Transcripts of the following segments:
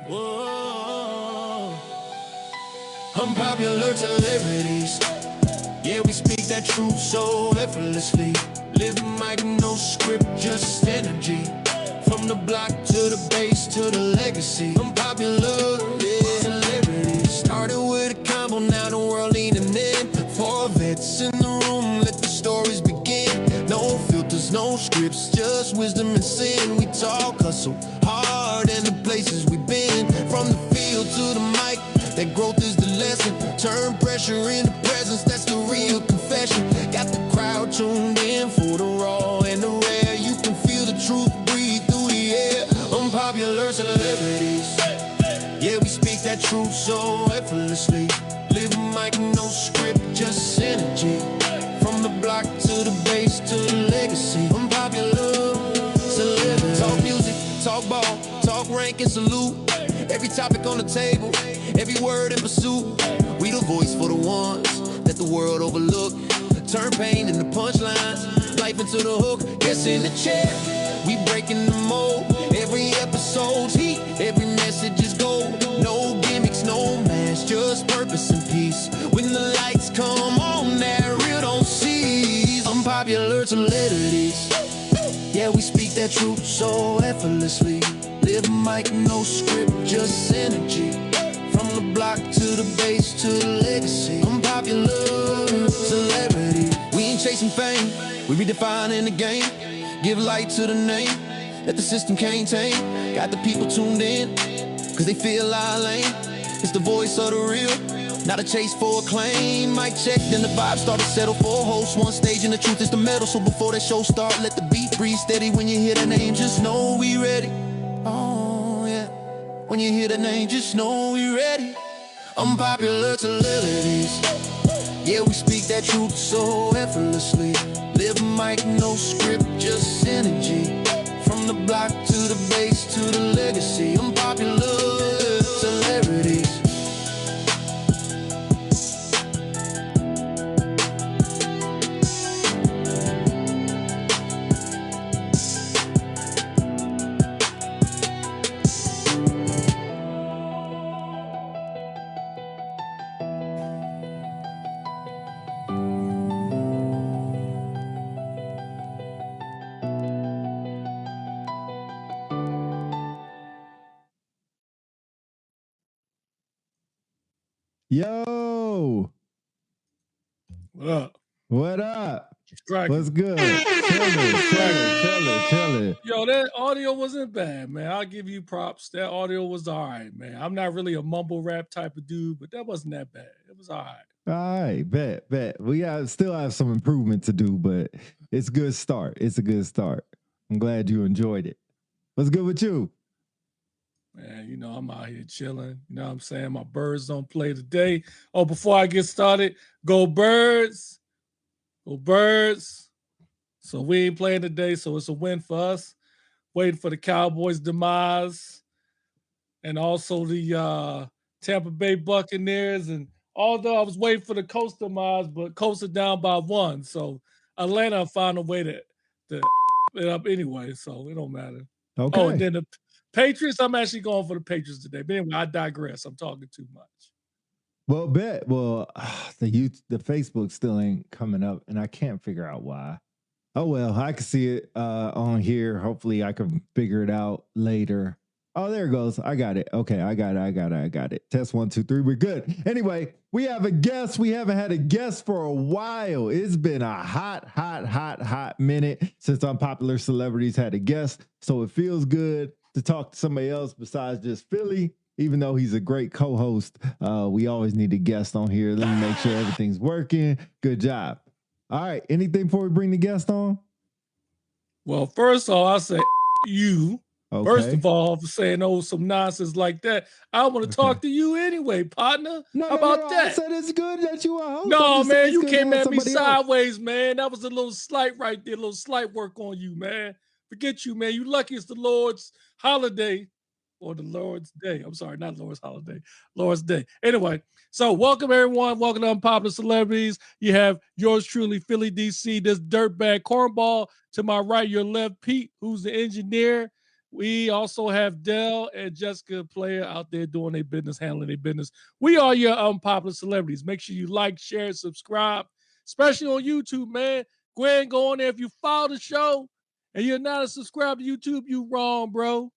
Whoa. Unpopular celebrities. Yeah, we speak that truth so effortlessly. Living like no script, just energy. From the block to the base to the legacy. Unpopular, yeah, celebrities. Started with a combo, now the world leaning in. Four vets in the room, let the stories begin. No filters, no scripts, just wisdom and sin. We talk hustle hard and the places we've been. From the field to the mic, that growth is the lesson. Turn pressure into presence, that's the real confession. Got the crowd tuned in for the raw and the rare. You can feel the truth breathe through the air. Unpopular celebrities. Yeah, we speak that truth so effortlessly. Living like no script, just energy. From the block to the base to the legacy. Unpopular celebrities. Talk music, talk ball, talk rank and salute. Every topic on the table, every word in pursuit. We the voice for the ones that the world overlook. Turn pain into punchlines, life into the hook. Yes, in the chair, we breaking the mold. Every episode's heat, every message is gold. No gimmicks, no mask, just purpose and peace. When the lights come on, that real don't cease. Unpopular celebrities. Yeah, we speak that truth so effortlessly. Living like no script, just energy. From the block to the base to the legacy. Unpopular celebrity. We ain't chasing fame, we redefining the game. Give light to the name that the system can't tame. Got the people tuned in, cause they feel our lane. It's the voice of the real, not a chase for acclaim. Mic check, then the vibe start to settle for a host. One stage and the truth is the metal. So before that show start, let the beat breathe steady. When you hear the name, just know we ready. Oh yeah, when you hear the name, just know we ready. Unpopular celebrities. Yeah, we speak that truth so effortlessly. Living like no script, just energy. From the block to the base to the legacy. Unpopular celebrities. Yo, What up? what up? Cracking. What's good? Chillin'. Yo, that audio wasn't bad, man. I'll give you props. That audio was all right, man. I'm not really a mumble rap type of dude, but that wasn't that bad. It was all right. All right, bet. We still have some improvement to do, but it's a good start. It's a good start. I'm glad you enjoyed it. What's good with you? Man, you know, I'm out here chilling. You know what I'm saying? My Birds don't play today. Oh, before I get started, go Birds. Go Birds. So we ain't playing today, so it's a win for us. Waiting for the Cowboys' demise. And also the Tampa Bay Buccaneers. And although I was waiting for the Colts demise, but Colts are down by 1. So Atlanta found a way to it up anyway, so it don't matter. Okay. Oh, and then the Patriots, I'm actually going for the Patriots today. But anyway, I digress. I'm talking too much. Well, bet. Well, the Facebook still ain't coming up, and I can't figure out why. Oh, well, I can see it on here. Hopefully, I can figure it out later. Oh, there it goes. I got it. Okay, I got it. Test 1, 2, 3. We're good. Anyway, we have a guest. We haven't had a guest for a while. It's been a hot minute since Unpopular Celebrities had a guest. So it feels good to talk to somebody else besides just Philly. Even though he's a great co-host, we always need a guest on here. Let me make sure everything's working. Good job. All right. Anything before we bring the guest on? Well, first of all, I'll say you. Okay. First of all, for saying some nonsense like that. I want to talk to you anyway, partner. How about that? I said it's good that you are host. No, man, you came at me sideways, man. That was a little slight right there, a little slight work on you, man. Forget you, man. You lucky it's the Lord's holiday. or the Lord's Day. I'm sorry, not Lord's holiday, Lord's Day. Anyway, so welcome everyone. Welcome to Unpopular Celebrities. You have yours truly, Philly DC, this dirtbag cornball. To my right, your left, Pete, who's the engineer. We also have Dell and Jessica Player out there doing their business, handling their business. We are your Unpopular Celebrities. Make sure you like, share, subscribe, especially on YouTube, man. Go ahead and go on there. If you follow the show and you're not a subscriber to YouTube, you wrong, bro.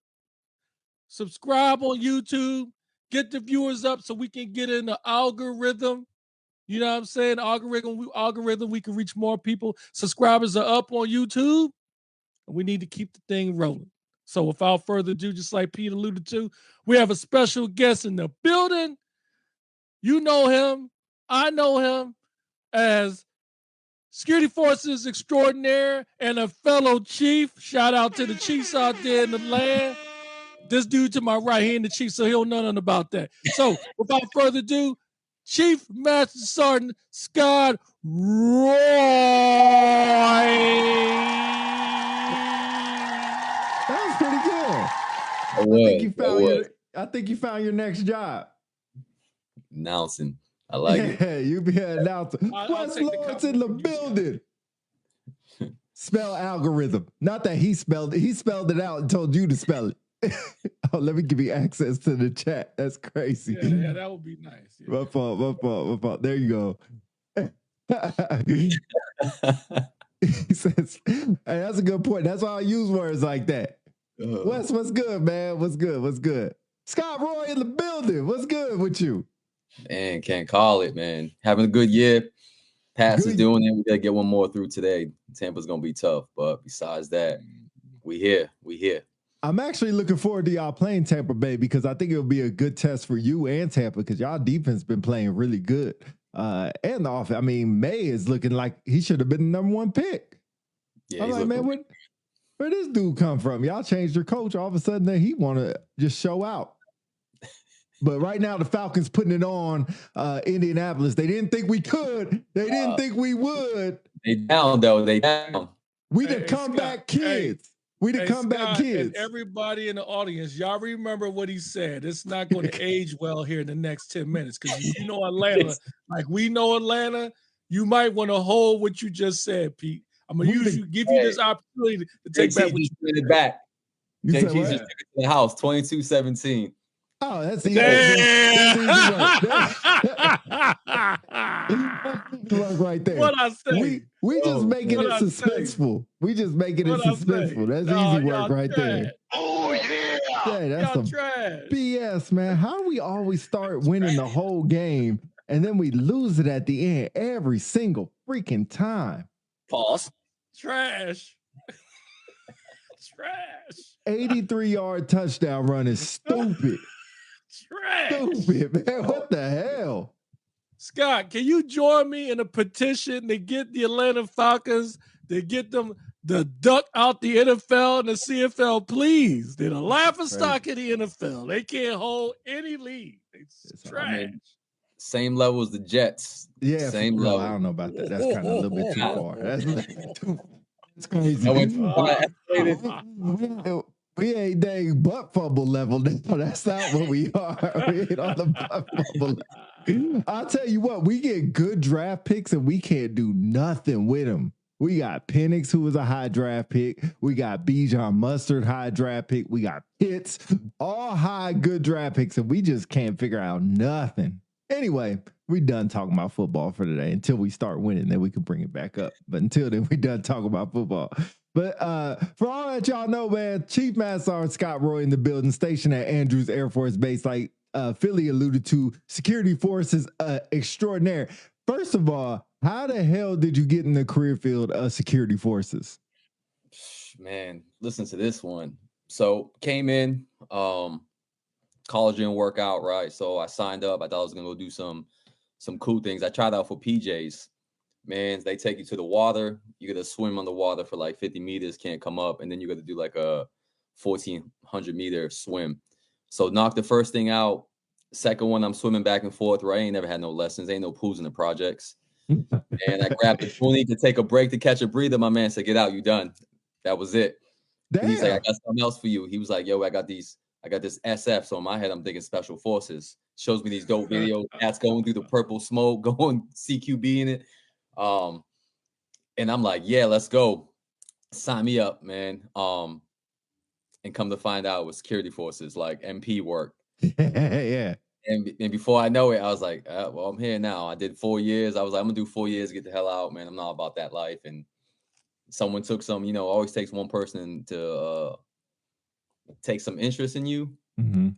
Subscribe on YouTube. Get the viewers up so we can get in the algorithm. You know what I'm saying? Algorithm, we can reach more people. Subscribers are up on YouTube. And we need to keep the thing rolling. So without further ado, just like Pete alluded to, we have a special guest in the building. You know him. I know him as Security Forces Extraordinaire and a fellow chief. Shout out to the chiefs out there in the land. This dude to my right, he ain't the chief, so he don't know nothing about that. So without further ado, Chief Master Sergeant Scott Roy. That was pretty good. I think you found your next job. Announcing. I like it. Yeah, you be an announcer. West Lawrence in the building. Spell algorithm. Not that he spelled it out and told you to spell it. Oh, let me give you access to the chat. That's crazy. Yeah, that would be nice. Yeah. My fault. There you go. He says, hey, that's a good point. That's why I use words like that. Wes, what's good, man? What's good? Scott Roy in the building. What's good with you? Man, can't call it, man. Having a good year. Pats is doing it. We got to get one more through today. Tampa's going to be tough. But besides that, we here. I'm actually looking forward to y'all playing Tampa Bay because I think it'll be a good test for you and Tampa because y'all defense been playing really good. And the offense, I mean, May is looking like he should have been the number one pick. Yeah, I'm like, man, where this dude come from? Y'all changed your coach. All of a sudden, he want to just show out. But right now, the Falcons putting it on Indianapolis. They didn't think we could. They didn't think we would. They down, though. They down. We the comeback kids. We the comeback kids. And everybody in the audience, y'all remember what he said. It's not going to age well here in the next 10 minutes because you know Atlanta, like we know Atlanta, you might want to hold what you just said, Pete. I'm going to give you this opportunity to take back what you said. Back. JT just took it to the house, 22-17. Oh, that's easy. That's right there. What I say? We just making it suspenseful. We just making it suspenseful. That's easy work right there. Oh yeah. That's some trash. BS, man. How do we always start winning the whole game and then we lose it at the end every single freaking time? Pause. Trash. Trash. 83-yard touchdown run is stupid. Trash. Stupid, man. What the hell? Scott, can you join me in a petition to get the Atlanta Falcons, to get them the duck out the NFL and the CFL, please? They're the laughingstock of the NFL. They can't hold any lead. It's trash. I mean, same level as the Jets. Yeah, same level. I don't know about that. That's kind of a little bit too far. That's crazy. We ain't dang butt fumble level now. That's not what we are. We ain't on the butt fumble level. I'll tell you what, we get good draft picks and we can't do nothing with them. We got Penix, who was a high draft pick. We got Bijan Mustard, high draft pick. We got Pitts, all high good draft picks, and we just can't figure out nothing. Anyway, we done talking about football for today. Until we start winning, then we can bring it back up. But until then, we done talking about football. But for all that y'all know, man, Chief Master Sergeant Scott Roy in the building, stationed at Andrews Air Force Base, like Philly alluded to, security forces extraordinaire. First of all, how the hell did you get in the career field of security forces? Man, listen to this one. So came in, college didn't work out, right? So I signed up. I thought I was gonna go do some cool things. I tried out for PJs. Man, they take you to the water. You got to swim on the water for like 50 meters, can't come up. And then you got to do like a 1,400 meter swim. So knock the first thing out. Second one, I'm swimming back and forth, right? I ain't never had no lessons. Ain't no pools in the projects. And I grabbed the 20 to take a break to catch a breather. My man said, get out, you done. That was it. He's like, I got something else for you. He was like, yo, I got these I got this SF, so in my head I'm thinking special forces. Shows me these dope videos, cats going through the purple smoke, going CQB in it. And I'm like, yeah, let's go. Sign me up, man. And come to find out it was security forces, like MP work. Yeah. And before I know it, I was like, well, I'm here now. I did 4 years. I was like, I'm gonna do 4 years, get the hell out, man. I'm not about that life. And someone took some, always takes one person to take some interest in you. Mm-hmm.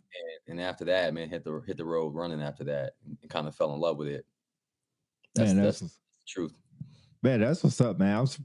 And after that, man, hit the road running after that and kind of fell in love with it. That's the truth. Man, that's what's up, man. I was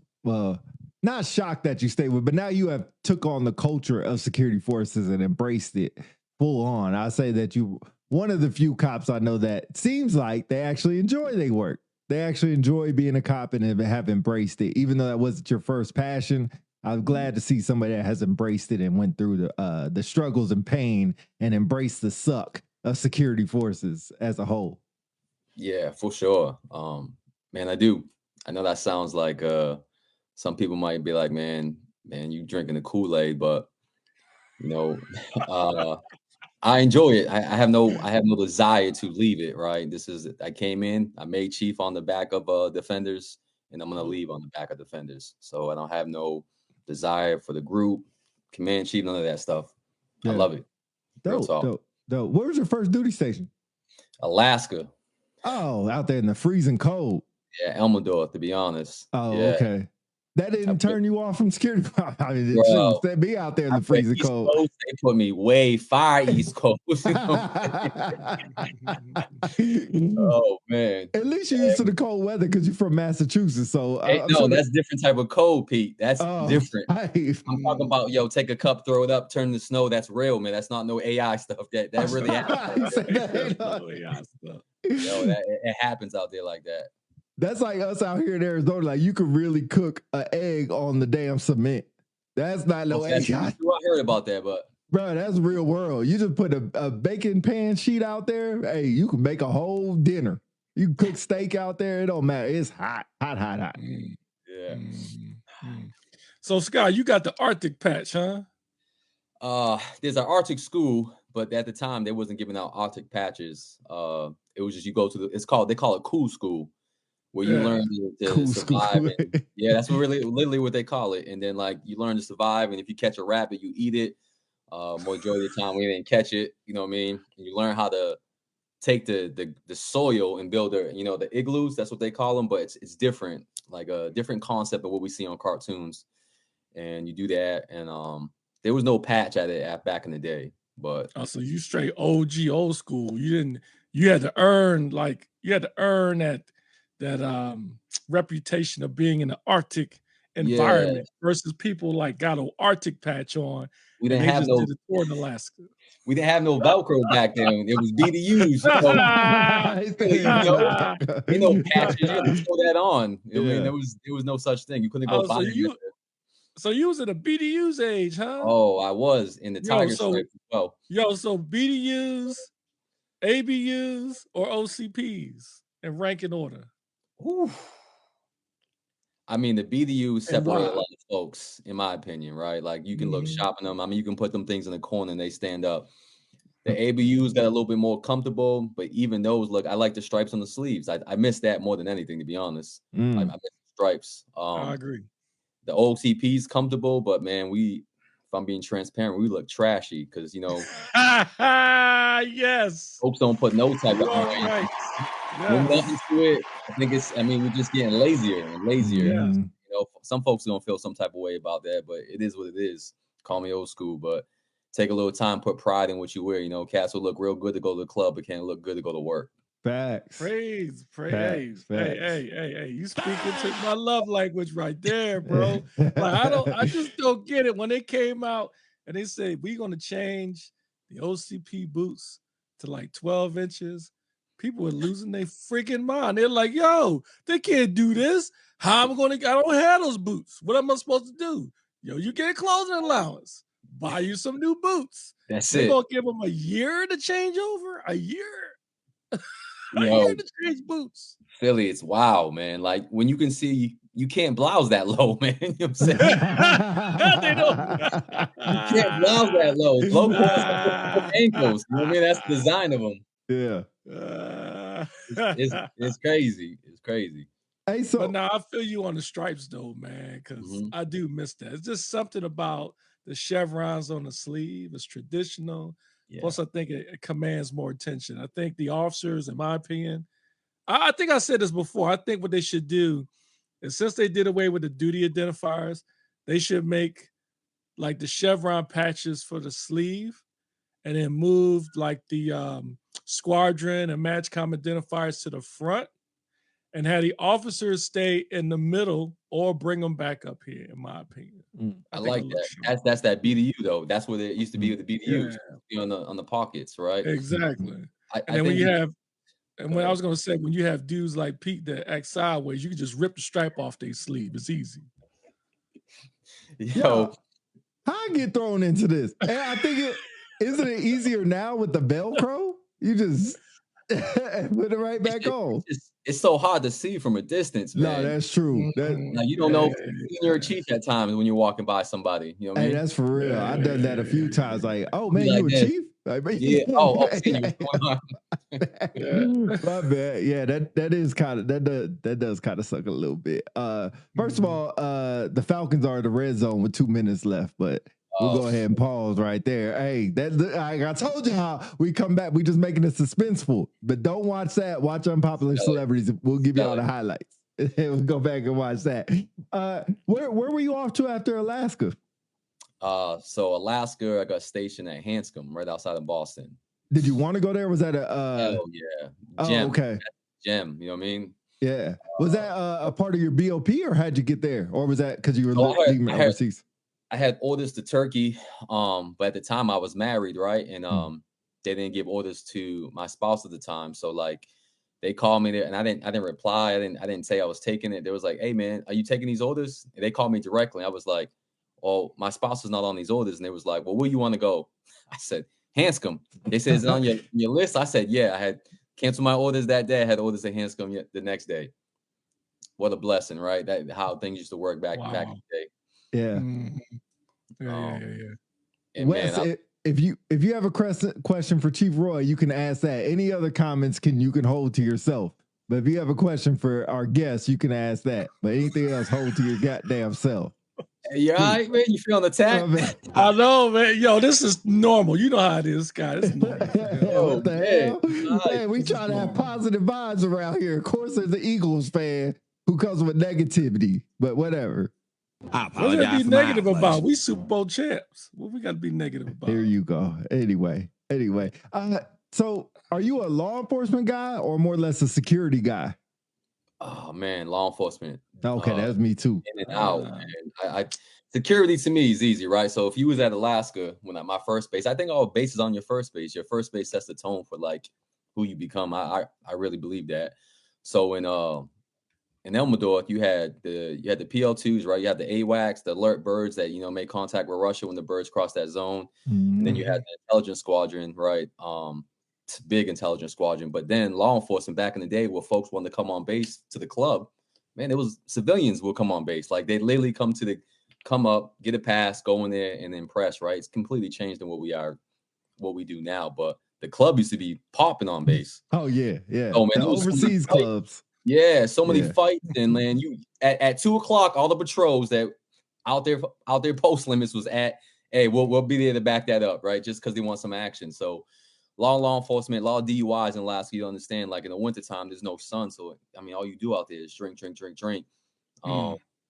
not shocked that you stayed with, but now you have took on the culture of security forces and embraced it full on. I say that you one of the few cops I know that seems like they actually enjoy their work. They actually enjoy being a cop and have embraced it, even though that wasn't your first passion. I'm glad to see somebody that has embraced it and went through the struggles and pain and embraced the suck of security forces as a whole. Yeah, for sure. Man, I do. I know that sounds like some people might be like, man, you drinking the Kool-Aid, but I enjoy it. I have no desire to leave it. Right. I came in, I made chief on the back of Defenders, and I'm gonna leave on the back of Defenders. So I don't have no desire for the group, command chief, none of that stuff. Yeah. I love it. Dope. Where was your first duty station? Alaska. Oh, out there in the freezing cold. Yeah, Elmendorf, to be honest. Oh, yeah. Okay. That didn't turn you off from security. I mean, it set me out there in the freezing cold. Coast, they put me way far East Coast. Oh man! At least you're used to the cold weather because you're from Massachusetts. So that's different type of cold, Pete. That's different. I'm talking about take a cup, throw it up, turn the snow. That's real, man. That's not no AI stuff. That really happens. No AI stuff. It happens out there like that. That's like us out here in Arizona. Like you could really cook an egg on the damn cement. That's not no egg. I heard about that, but bro, that's real world. You just put a baking pan sheet out there. Hey, you can make a whole dinner. You can cook steak out there. It don't matter. It's hot. Yeah. So Scott, you got the Arctic patch, huh? There's an Arctic school, but at the time they wasn't giving out Arctic patches. It was just you go to they call it cool school. Where you learn to survive. And, that's literally what they call it. And then you learn to survive. And if you catch a rabbit, you eat it. Majority of the time we didn't catch it. You know what I mean? And you learn how to take the soil and build the igloos. That's what they call them. But it's different, like a different concept of what we see on cartoons. And you do that. And there was no patch at it back in the day. But so you straight OG old school. You had to earn that reputation of being in the Arctic environment versus people got an Arctic patch on. We didn't have did a tour in Alaska. We didn't have no Velcro back then. It was BDUs. Patches. You had to throw that on. I mean, there was no such thing. You couldn't go buy it. So you was in the BDUs age, huh? Oh, I was in the Tiger Stripe as well. So BDUs, ABUs, or OCPs in ranking order? Whew. I mean, the BDUs separate a lot of folks, in my opinion, right? Like you can look shopping them. I mean, you can put them things in the corner and they stand up. The ABUs got a little bit more comfortable, but even those, I like the stripes on the sleeves. I miss that more than anything, to be honest. I miss the stripes. I agree. The OCP's comfortable, but man, if I'm being transparent, we look trashy because yes, folks don't put no type of right. Nothing to it. We're just getting lazier and lazier. Yeah. Some folks don't feel some type of way about that, but it is what it is. Call me old school, but take a little time, put pride in what you wear. Cats will look real good to go to the club, but can't look good to go to work. Facts. Praise. Hey, you speaking to my love language right there, bro. I just don't get it. When they came out and they said, we're going to change the OCP boots to 12 inches, people were losing their freaking mind. They're like, yo, they can't do this. I don't have those boots. What am I supposed to do? Yo, you get a clothing allowance. Buy you some new boots. That's They're going to give them a year to change over? A year? Why you had to change boots? Philly, it's wild, man. Like when you can see you can't blouse that low, man. You know what I'm saying? They don't. You can't blouse that low. Low ankles. You know what I mean? That's the design of them. Yeah. It's crazy. It's crazy. Hey, so But now I feel you on the stripes though, man, because Mhm. I do miss that. It's just something about the chevrons on the sleeve. It's traditional. Yeah. Plus, I think it commands more attention. I think the officers, in my opinion, I think I said this before. I think what they should do is, since they did away with the duty identifiers, they should make like the chevron patches for the sleeve, and then move like the squadron and matchcom identifiers to the front, and have the officers stay in the middle or bring them back up here, in my opinion. I think like it looks that. sharp. That's that BDU though. That's what it used to be with the BDUs Yeah. on the pockets, right? Exactly. I And then when think you you- have, and Go when I ahead. was gonna say, when you have dudes like Pete that act sideways, you can just rip the stripe off their sleeve. It's easy. Yo, how I get thrown into this? And I think isn't it easier now with the Velcro? You just put it right back on. it's so hard to see from a distance, man. No, that's true. Now you don't know if you're a chief at times when you're walking by somebody. You know what I Hey, mean? that's for real. I've done that a few times. Like, oh man, Like you a that. chief? Like, Yeah. Oh, seeing you. What's going on? My bad. Yeah, that is kind of that does kind of suck a little bit. First of all, the Falcons are in the red zone with 2 minutes left, but we'll go ahead and pause right there. Hey, I told you how we come back. We just making it suspenseful, but don't watch that. Watch Unpopular Celebrities. We'll give you all the highlights. We'll go back and watch that. Where were you off to after Alaska? So Alaska, I got stationed at Hanscom, right outside of Boston. Did you want to go there? Was that a oh yeah, Gem? Oh, okay, Gem. You know what I mean? Yeah. Was that a part of your BOP, or how'd you get there, or was that because you were leaving overseas? I had orders to Turkey, but at the time I was married, right? And they didn't give orders to my spouse at the time, so like they called me there, and I didn't reply. I didn't say I was taking it. They was like, "Hey man, are you taking these orders?" And they called me directly. I was like, "Oh, my spouse is not on these orders." And they was like, "Well, where you want to go?" I said, "Hanscom." They said, "Is it on your list?" I said, "Yeah." I had canceled my orders that day. I had orders at Hanscom the next day. What a blessing, right? That how things used to work back in the day. Yeah. Yeah. And Wes, man, if you have a question for Chief Roy, you can ask that. Any other comments you can hold to yourself. But if you have a question for our guests, you can ask that. But anything else, hold to your goddamn self. Hey, you all right, man? You feeling attacked? I know, man. Yo, this is normal. You know how it is, Scott. It's normal. What the hell? Hey, we try to have positive vibes around here. Of course, there's an Eagles fan who comes with negativity, but whatever. I apologize. What gotta be negative about? We Super Bowl champs. What we got to be negative about? Here you go. Anyway. So are you a law enforcement guy or more or less a security guy? Oh man, law enforcement. Okay, that's me too. In and out, man. Security to me is easy, right? So if you was at Alaska when at my first base, I think all bases on your first base. Your first base sets the tone for like who you become. I really believe that. So in Elmendorf, you had the PL2s, right? You had the AWACS, the alert birds that make contact with Russia when the birds cross that zone. And then you had the intelligence squadron, right? It's a big intelligence squadron. But then law enforcement back in the day, where folks wanted to come on base to the club, man, it was civilians will come on base. Like they literally come up, get a pass, go in there and impress, right? It's completely changed than what we do now. But the club used to be popping on base. Oh yeah. Oh man, the overseas clubs. Yeah, so many fights, and man, you at 2:00, all the patrols that out there post limits was at. Hey, we'll be there to back that up, right? Just because they want some action. So, law enforcement, law DUIs in Alaska, you understand. Like in the wintertime, there's no sun, so I mean, all you do out there is drink.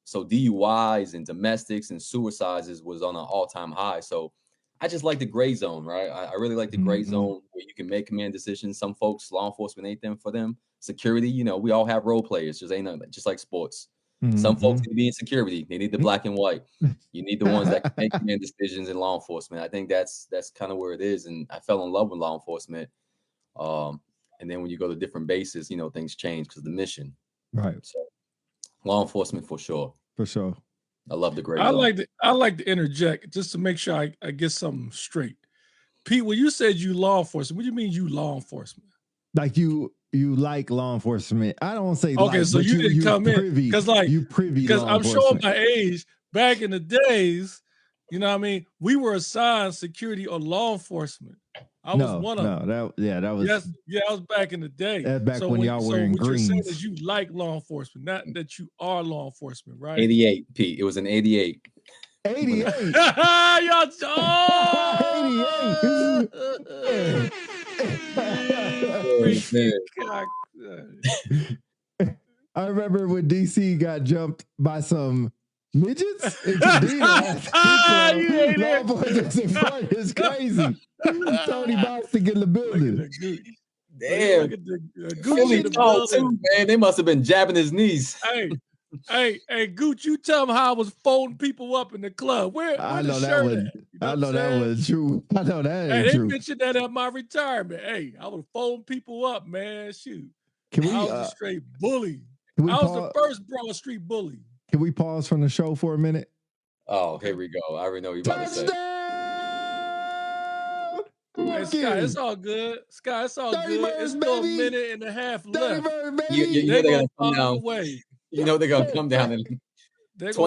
So DUIs and domestics and suicides was on an all-time high. So I just like the gray zone, right? I really like the gray zone where you can make command decisions. Some folks, law enforcement ain't them for them. Security, we all have role players. Just ain't nothing, just like sports. Some folks need to be in security. They need the black and white. You need the ones that can make command decisions in law enforcement. I think that's kind of where it is. And I fell in love with law enforcement. And then when you go to different bases, things change because of the mission. Right. So law enforcement for sure. For sure. I love the gray zone. I like to interject just to make sure I get something straight. Pete, when you said you law enforcement, what do you mean you law enforcement? Like you you like law enforcement. I don't say Okay, like, so but you didn't come in privy, because, like, you privy because law I'm showing enforcement. my age. Back in the days, you know what I mean? We were assigned security or law enforcement. I was one of them. That was Yes, I was back in the day. that's back So when y'all wearing what you're saying greens. is you like law enforcement, not that you are law enforcement, right? 88, Pete. It was an 88. 88. Y'all, 88. freaky cock. I remember when DC got jumped by some midgets in Cadena. Law enforcement in front is crazy. Tony Boston in the building. Damn. Look at the Philly in the tall building. too, man. They must have been jabbing his knees. Hey, Gooch, you tell them how I was folding people up in the club. Where the shirt at? You know I know that was true. I know that ain't true. They mentioned that at my retirement. Hey, I was folding people up, man. Shoot. I was a straight bully. I was the first Broad Street bully. Can we pause from the show for a minute? Oh, here we go. I already know what you're about to say. Hey, Scott, it's all good. Scott, it's all good. It's still a minute and a half left. You know they're gonna come down. You know they're gonna come down and 28-3. I just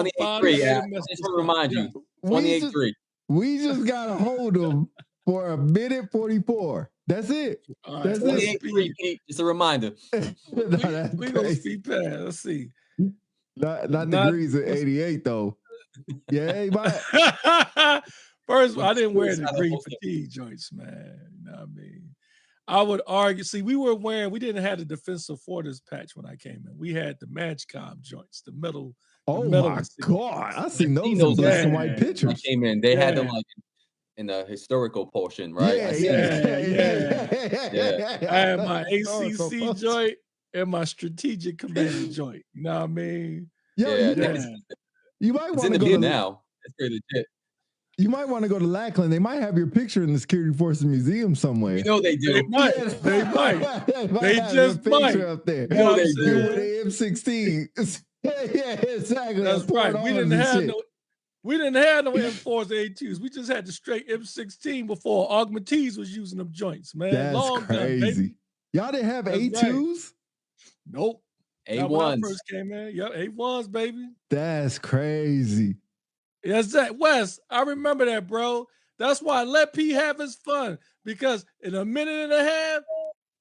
want to remind you, 28-3. We just gotta hold them for a minute 44. That's it. Right, that's 28-3. Just a reminder. we gonna speed past. Let's see. Not degrees at 88 though. Yeah, but first, I didn't wear the green fatigue joints, man. You know what I mean? I would argue. See, we didn't have the defensive forces patch when I came in. We had the MatchCom joints, the metal. Oh my God! I seen those in black and white pictures. I came in. They had them like in the historical portion, right? Yeah. I had my ACC joint and my strategic command joint. You know what I mean? You might want to go now. It's pretty legit. You might want to go to Lackland. They might have your picture in the Security Forces Museum somewhere. You know they do. They might. They just might. Up there. You know they do. With the M16. Yeah, exactly. That's right. We didn't have no M4s, A2s. We just had the straight M16 before Augmentines was using them joints, man. That's crazy. Y'all didn't have A2s? Right. Nope. A1s. When I first came in. Yep, A1s, baby. That's crazy. Yes, that Wes. I remember that, bro. That's why let P have his fun. Because in a minute and a half,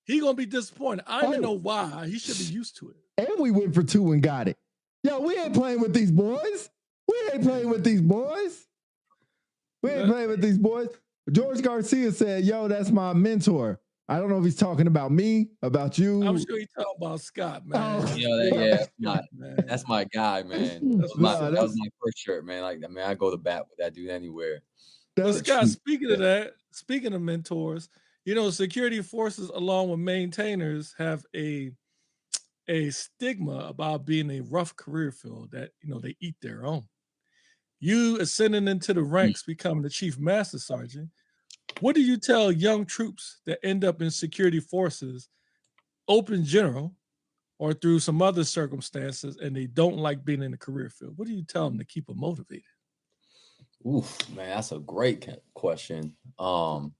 he gonna be disappointed. I don't know why. He should be used to it. And we went for 2 and got it. Yo, we ain't playing with these boys. George Garcia said, yo, that's my mentor. I don't know if he's talking about me, about you. I'm sure he's talking about Scott, man. That's my guy, man. That was my first shirt, man. Like, I mean, I go to bat with that dude anywhere. But Scott, speaking of mentors, you know, security forces along with maintainers have a stigma about being a rough career field that, you know, they eat their own. You ascending into the ranks, becoming the chief master sergeant. What do you tell young troops that end up in security forces, open general, or through some other circumstances, and they don't like being in the career field? What do you tell them to keep them motivated? Oof, man, that's a great question. Because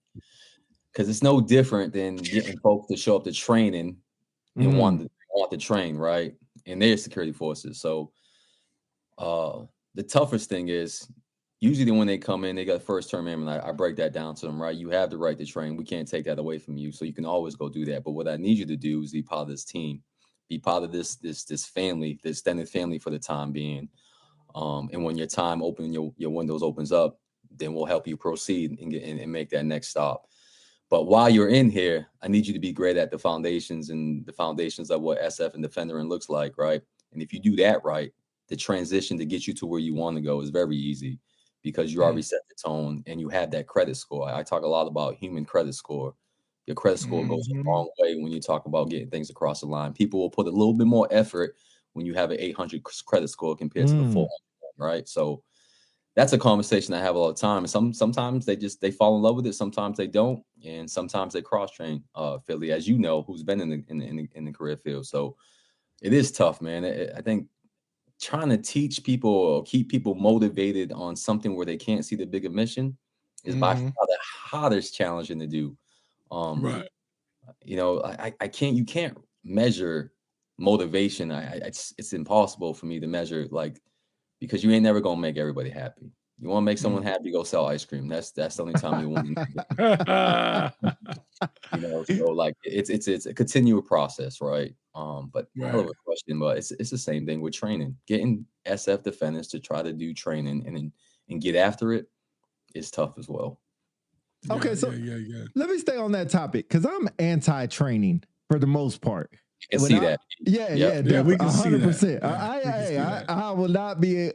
it's no different than getting folks to show up to training and want to train, right? And they're security forces. So the toughest thing is usually when they come in, they got first term airmen. I break that down to them, right? You have the right to train. We can't take that away from you. So you can always go do that. But what I need you to do is be part of this team, be part of this family, this extended family for the time being. And when your time opening your windows opens up, then we'll help you proceed and make that next stop. But while you're in here, I need you to be great at the foundations of what SF and Defendering looks like, right? And if you do that right, the transition to get you to where you want to go is very easy because you already set the tone and you have that credit score. I talk a lot about human credit score. Your credit score goes a long way when you talk about getting things across the line. People will put a little bit more effort when you have an 800 credit score compared to the 400, right? So that's a conversation I have all the time. And sometimes they fall in love with it. Sometimes they don't. And sometimes they cross train Philly, as you know, who's been in the career field. So it is tough, man. I think trying to teach people or keep people motivated on something where they can't see the bigger mission is by far the hardest challenging to do. Right. You know, I can't. You can't measure motivation. It's impossible for me to measure, like, because you ain't never gonna make everybody happy. You want to make someone happy, go sell ice cream. That's the only time you want. You know, so like it's a continual process, right? But hell of Right. a question, but it's the same thing with training. Getting SF defenders to try to do training and get after it is tough as well. Okay, so Yeah. let me stay on that topic because I'm anti-training for the most part. I can see that. Yeah, Yeah, Yep. we definitely, can see that. 100%. Yeah, we can see that. I will not be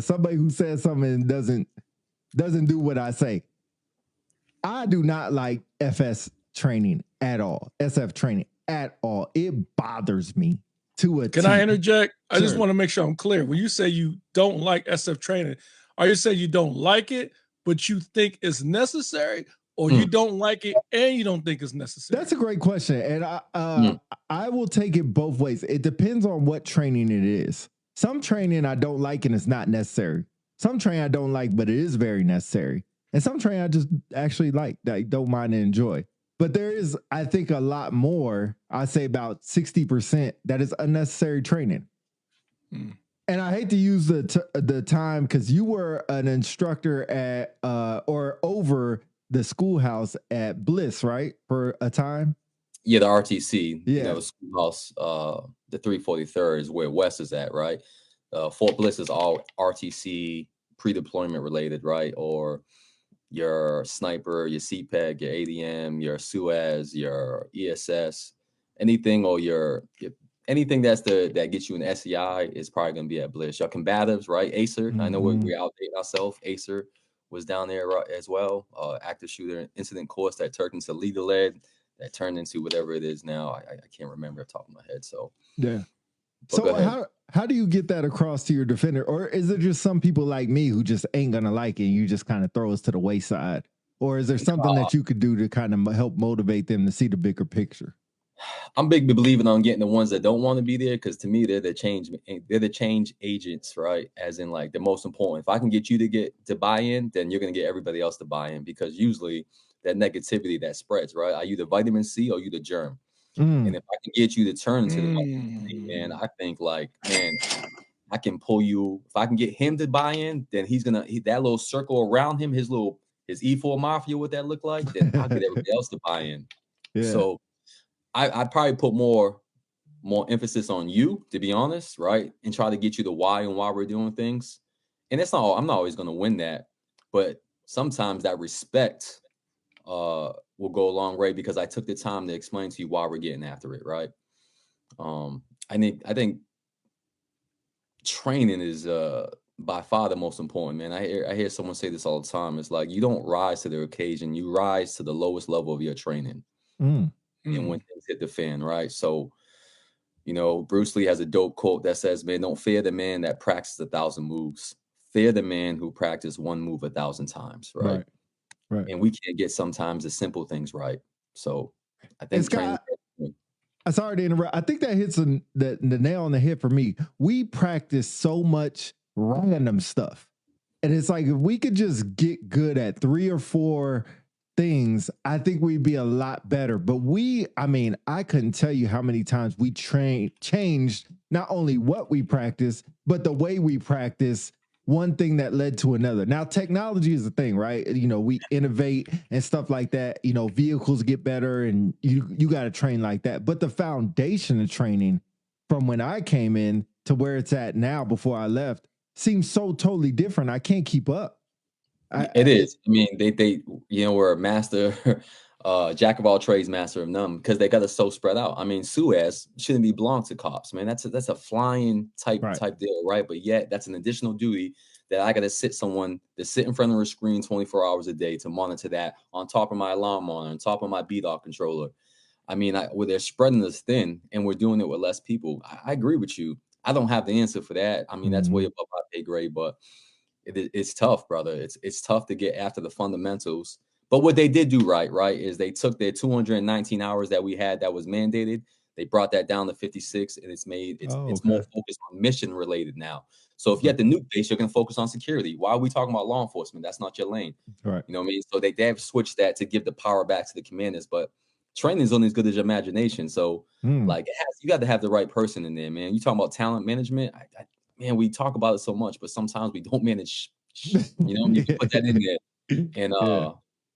somebody who says something and doesn't do what I say. I do not like FS training at all, SF training at all. It bothers me to a Can I T. interject? I just Sure. want to make sure I'm clear. When you say you don't like SF training, are you saying you don't like it, but you think it's necessary, or you don't like it and you don't think it's necessary? That's a great question, and I will take it both ways. It depends on what training it is. Some training I don't like and it's not necessary. Some training I don't like, but it is very necessary. And some training I just actually like, that I don't mind and enjoy. But there is, I think, a lot more. I say about 60% that is unnecessary training. And I hate to use the time because you were an instructor at or over the schoolhouse at Bliss, right? For a time. Yeah, the RTC, Yeah. you know, schoolhouse, the 343rd is where West is at, right? Fort Bliss is all RTC pre-deployment related, right? Or your sniper, your CPEC, your ADM, your SUAS, your ESS, anything, or your anything that gets you an SEI is probably going to be at Bliss. Your combatives, right? Acer, I know we're outdating ourselves. Acer was down there as well. Active shooter incident course that turned into leader led, that turned into whatever it is now. I can't remember off the top of my head. So yeah. But go So ahead. how do you get that across to your defender? Or is it just some people like me who just ain't gonna like it and you just kind of throw us to the wayside? Or is there something that you could do to kind of help motivate them to see the bigger picture? I'm big believing on getting the ones that don't want to be there, because to me they're the change agents, right? As in, like, the most important. If I can get you to buy in, then you're gonna get everybody else to buy in, because usually that negativity that spreads, right? Are you the vitamin C or you the germ? And if I can get you to turn into the vitamin C, man, I think, like, man, I can pull you. If I can get him to buy in, then that little circle around him, his E4 mafia, what that look like, then I'll get everybody else to buy in. Yeah. So I'd probably put more emphasis on you, to be honest, right? And try to get you the why and why we're doing things. And I'm not always going to win that, but sometimes that respect will go a long way, because I took the time to explain to you why we're getting after it, right? I think training is by far the most important, man. I hear someone say this all the time. It's like, you don't rise to the occasion, you rise to the lowest level of your training. And when things hit the fan, right? So, you know, Bruce Lee has a dope quote that says, man, don't fear the man that practices 1,000 moves. Fear the man who practiced one move 1,000 times, right? Right. And we can't get sometimes the simple things right. So I think training. Sorry to interrupt. I think that hits the nail on the head for me. We practice so much random stuff. And it's like, if we could just get good at 3 or 4 things, I think we'd be a lot better. But I couldn't tell you how many times we changed not only what we practice, but the way we practice. One thing that led to another. Now, technology is a thing, right? You know, we innovate and stuff like that. You know, vehicles get better and you got to train like that. But the foundation of training from when I came in to where it's at now before I left seems so totally different. I can't keep up. It is. I mean, they we're a master, jack of all trades, master of none, because they got us so spread out. I mean, SUAS shouldn't be belong to cops, man. That's a flying type deal, right? But yet that's an additional duty that I got to sit in front of a screen 24 hours a day to monitor that, on top of my alarm monitor, on top of my BDOC controller. I mean, where they're spreading us thin and we're doing it with less people. I agree with you. I don't have the answer for that. I mean, that's way above my pay grade, but it's tough, brother. It's tough to get after the fundamentals. But what they did do right, is they took their 219 hours that we had that was mandated. They brought that down to 56, and it's more focused on mission related now. So if you have the nuke base, you're going to focus on security. Why are we talking about law enforcement? That's not your lane. Right. You know what I mean? So they have switched that to give the power back to the commanders. But training is only as good as your imagination. So Mm. like you got to have the right person in there, man. You talking about talent management? Man, we talk about it so much, but sometimes we don't manage. You know, you can put that in there and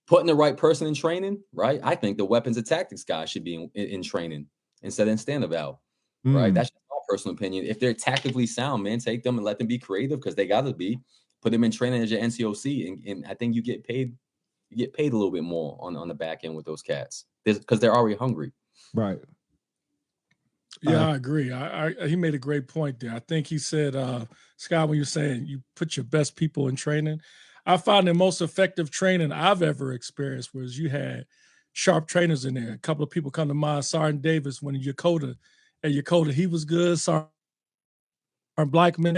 putting the right person in training, right? I think the weapons and tactics guy should be in training instead of stand about, right? That's just my personal opinion. If they're tactically sound, man, take them and let them be creative because they got to be. Put them in training as your NCOC, and I think you get paid. You get paid a little bit more on the back end with those cats because they're already hungry. Right. Yeah, I agree. He made a great point there. I think he said, Scott, when you're saying you put your best people in training, I found the most effective training I've ever experienced was you had sharp trainers in there. A couple of people come to mind. Sergeant Davis, when Yokota, at Yokota, he was good. Sergeant Blackman,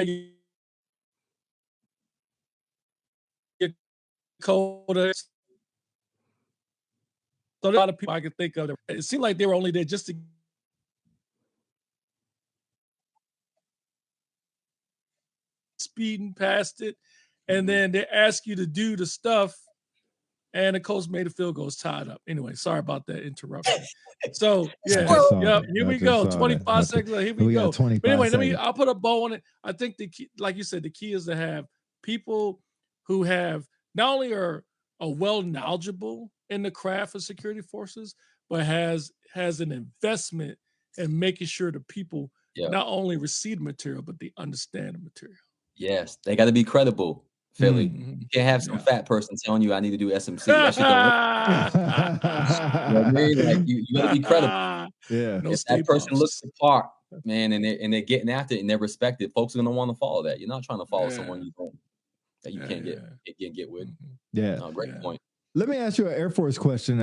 Yokota. So a lot of people I could think of. It seemed like they were only there just to speeding past it, and then they ask you to do the stuff, and the coach made a field goal, tied up. Anyway, sorry about that interruption. So yeah, here we go. 25 seconds. Here we go. But anyway, I'll put a bow on it. I think the key, like you said, the key is to have people who have not only are well knowledgeable in the craft of security forces, but has an investment in making sure the people not only receive the material, but they understand the material. Yes, they got to be credible. Philly, you can't have some fat person telling you I need to do SMC. That shit don't work. You know what I mean? Like you got to be credible. Yeah. If that person looks the part, man, and they're getting after it and they're respected, folks are gonna want to follow that. You're not trying to follow someone that you can't get with. Yeah. No, great point. Let me ask you an Air Force question.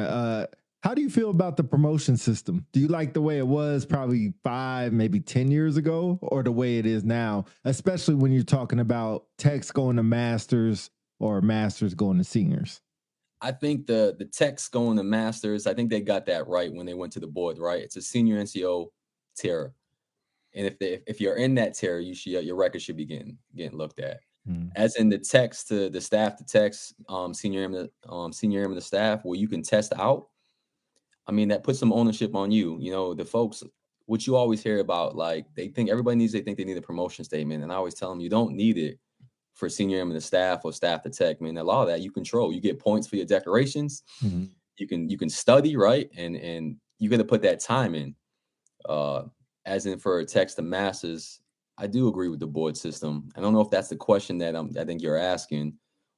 How do you feel about the promotion system? Do you like the way it was probably 5, maybe 10 years ago, or the way it is now, especially when you're talking about techs going to masters or masters going to seniors? I think the techs going to masters, I think they got that right when they went to the board, right? It's a senior NCO tier. And if you're in that tier, your record should be getting looked at. As in the techs to the staff to techs, senior airman to staff, where you can test out. I mean, that puts some ownership on you. You know, the folks, what you always hear about, like they think they need a promotion statement. And I always tell them you don't need it for senior airman to staff or staff to tech. I mean, a lot of that you control. You get points for your decorations. You can study, right? And you got to put that time in. As in for techs to masters, I do agree with the board system. I don't know if that's the question that I think you're asking,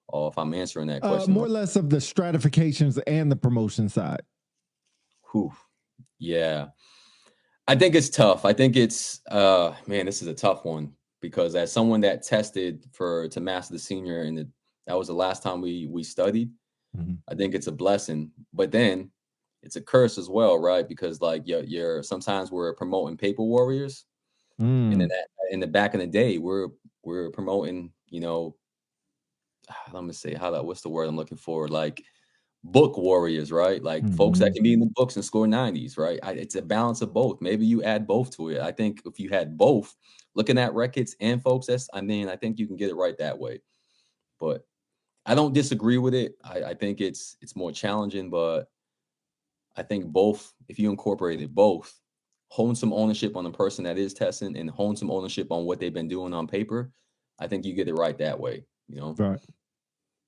or if I'm answering that question. More or less of the stratifications and the promotion side. Whew. Yeah. I think it's tough. I think it's man, this is a tough one because as someone that tested to master the senior and that was the last time we studied, I think it's a blessing. But then it's a curse as well, right? Because like you're sometimes we're promoting paper warriors. And then in the back in the day, we're promoting, you know, let me say what's the word I'm looking for? Like book warriors, right? Like folks that can be in the books and score 90s, right? It's a balance of both. Maybe you add both to it. I think if you had both, looking at records and folks, I think you can get it right that way. But I don't disagree with it. I think it's more challenging, but I think both, if you incorporated both, hone some ownership on the person that is testing and hone some ownership on what they've been doing on paper, I think you get it right that way, you know? Right.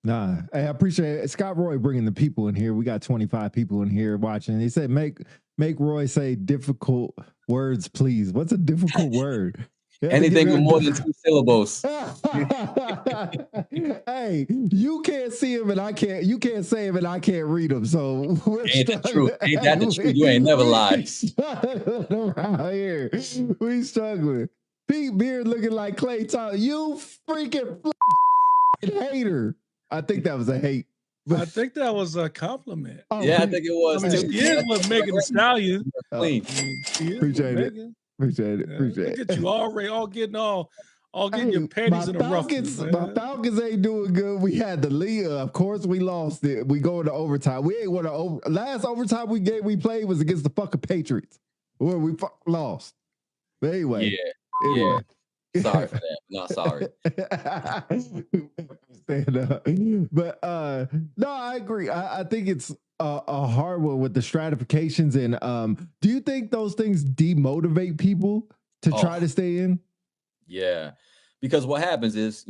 Nah, I appreciate it. Scott Roy bringing the people in here. We got 25 people in here watching. He said, make Roy say difficult words, please. What's a difficult word? Anything with more than 2 syllables. Hey, you can't see him and I can't. You can't say him and I can't read him. So ain't that the truth? Ain't that the truth? You ain't never lied. Around here, we struggling. Pete Beard looking like Clay Thompson. You freaking hater. I think that was a hate. I think that was a compliment. Oh, yeah, I think it was. I mean, she is with Megan Thee Stallion. Appreciate it. Look at you all getting your panties in a ruffle. My Falcons ain't doing good. We had the lead. Of course, we lost it. We go into overtime. We ain't want to last overtime we played was against the fucking Patriots, where we lost. But anyway. Yeah. Sorry for that. Not sorry. stand up. But no, I agree. I think it's a hard one with the stratifications. And do you think those things demotivate people to try to stay in? Yeah. Because what happens is,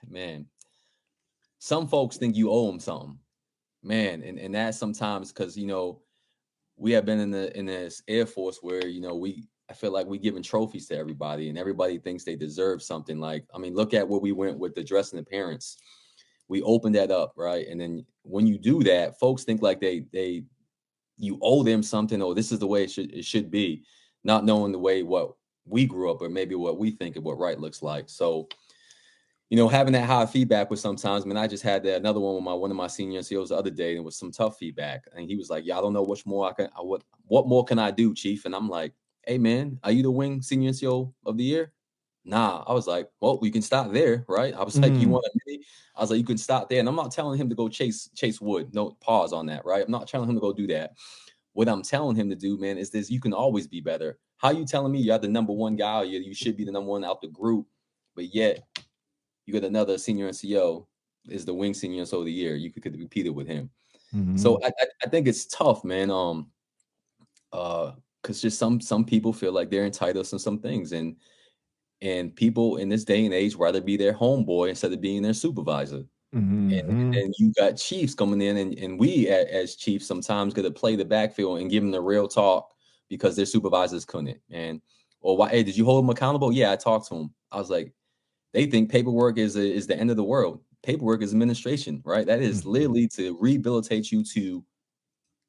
man, some folks think you owe them something. Man, and that sometimes because we have been in this Air Force where I feel like we giving trophies to everybody and everybody thinks they deserve something. Like, I mean, look at where we went with the dressing appearance. We opened that up, right? And then when you do that, folks think like you owe them something, or this is the way it should be, not knowing the way what we grew up or maybe what we think of what right looks like. So having that high feedback was sometimes, I just had another one with one of my senior NCOs the other day, and it was some tough feedback. And he was like, yeah, I don't know what more can I do, Chief? And I'm like, hey man, are you the wing senior NCO of the year? Nah. I was like, well, we can stop there, right? I was like, you want to, I was like, you can stop there. And I'm not telling him to go chase wood. No, pause on that, right? I'm not telling him to go do that. What I'm telling him to do, man, is this: you can always be better. How you telling me you're the number one guy, or you should be the number one out the group, but yet you got another senior NCO is the wing senior NCO of the year. You could repeat it with him. So I think it's tough, man. Because just some people feel like they're entitled to some things, and people in this day and age rather be their homeboy instead of being their supervisor. And you got chiefs coming in, and we as chiefs sometimes got to play the backfield and give them the real talk because their supervisors couldn't. Why? Hey, did you hold them accountable? Yeah, I talked to them. I was like, they think paperwork is the end of the world. Paperwork is administration, right? That is literally to rehabilitate you to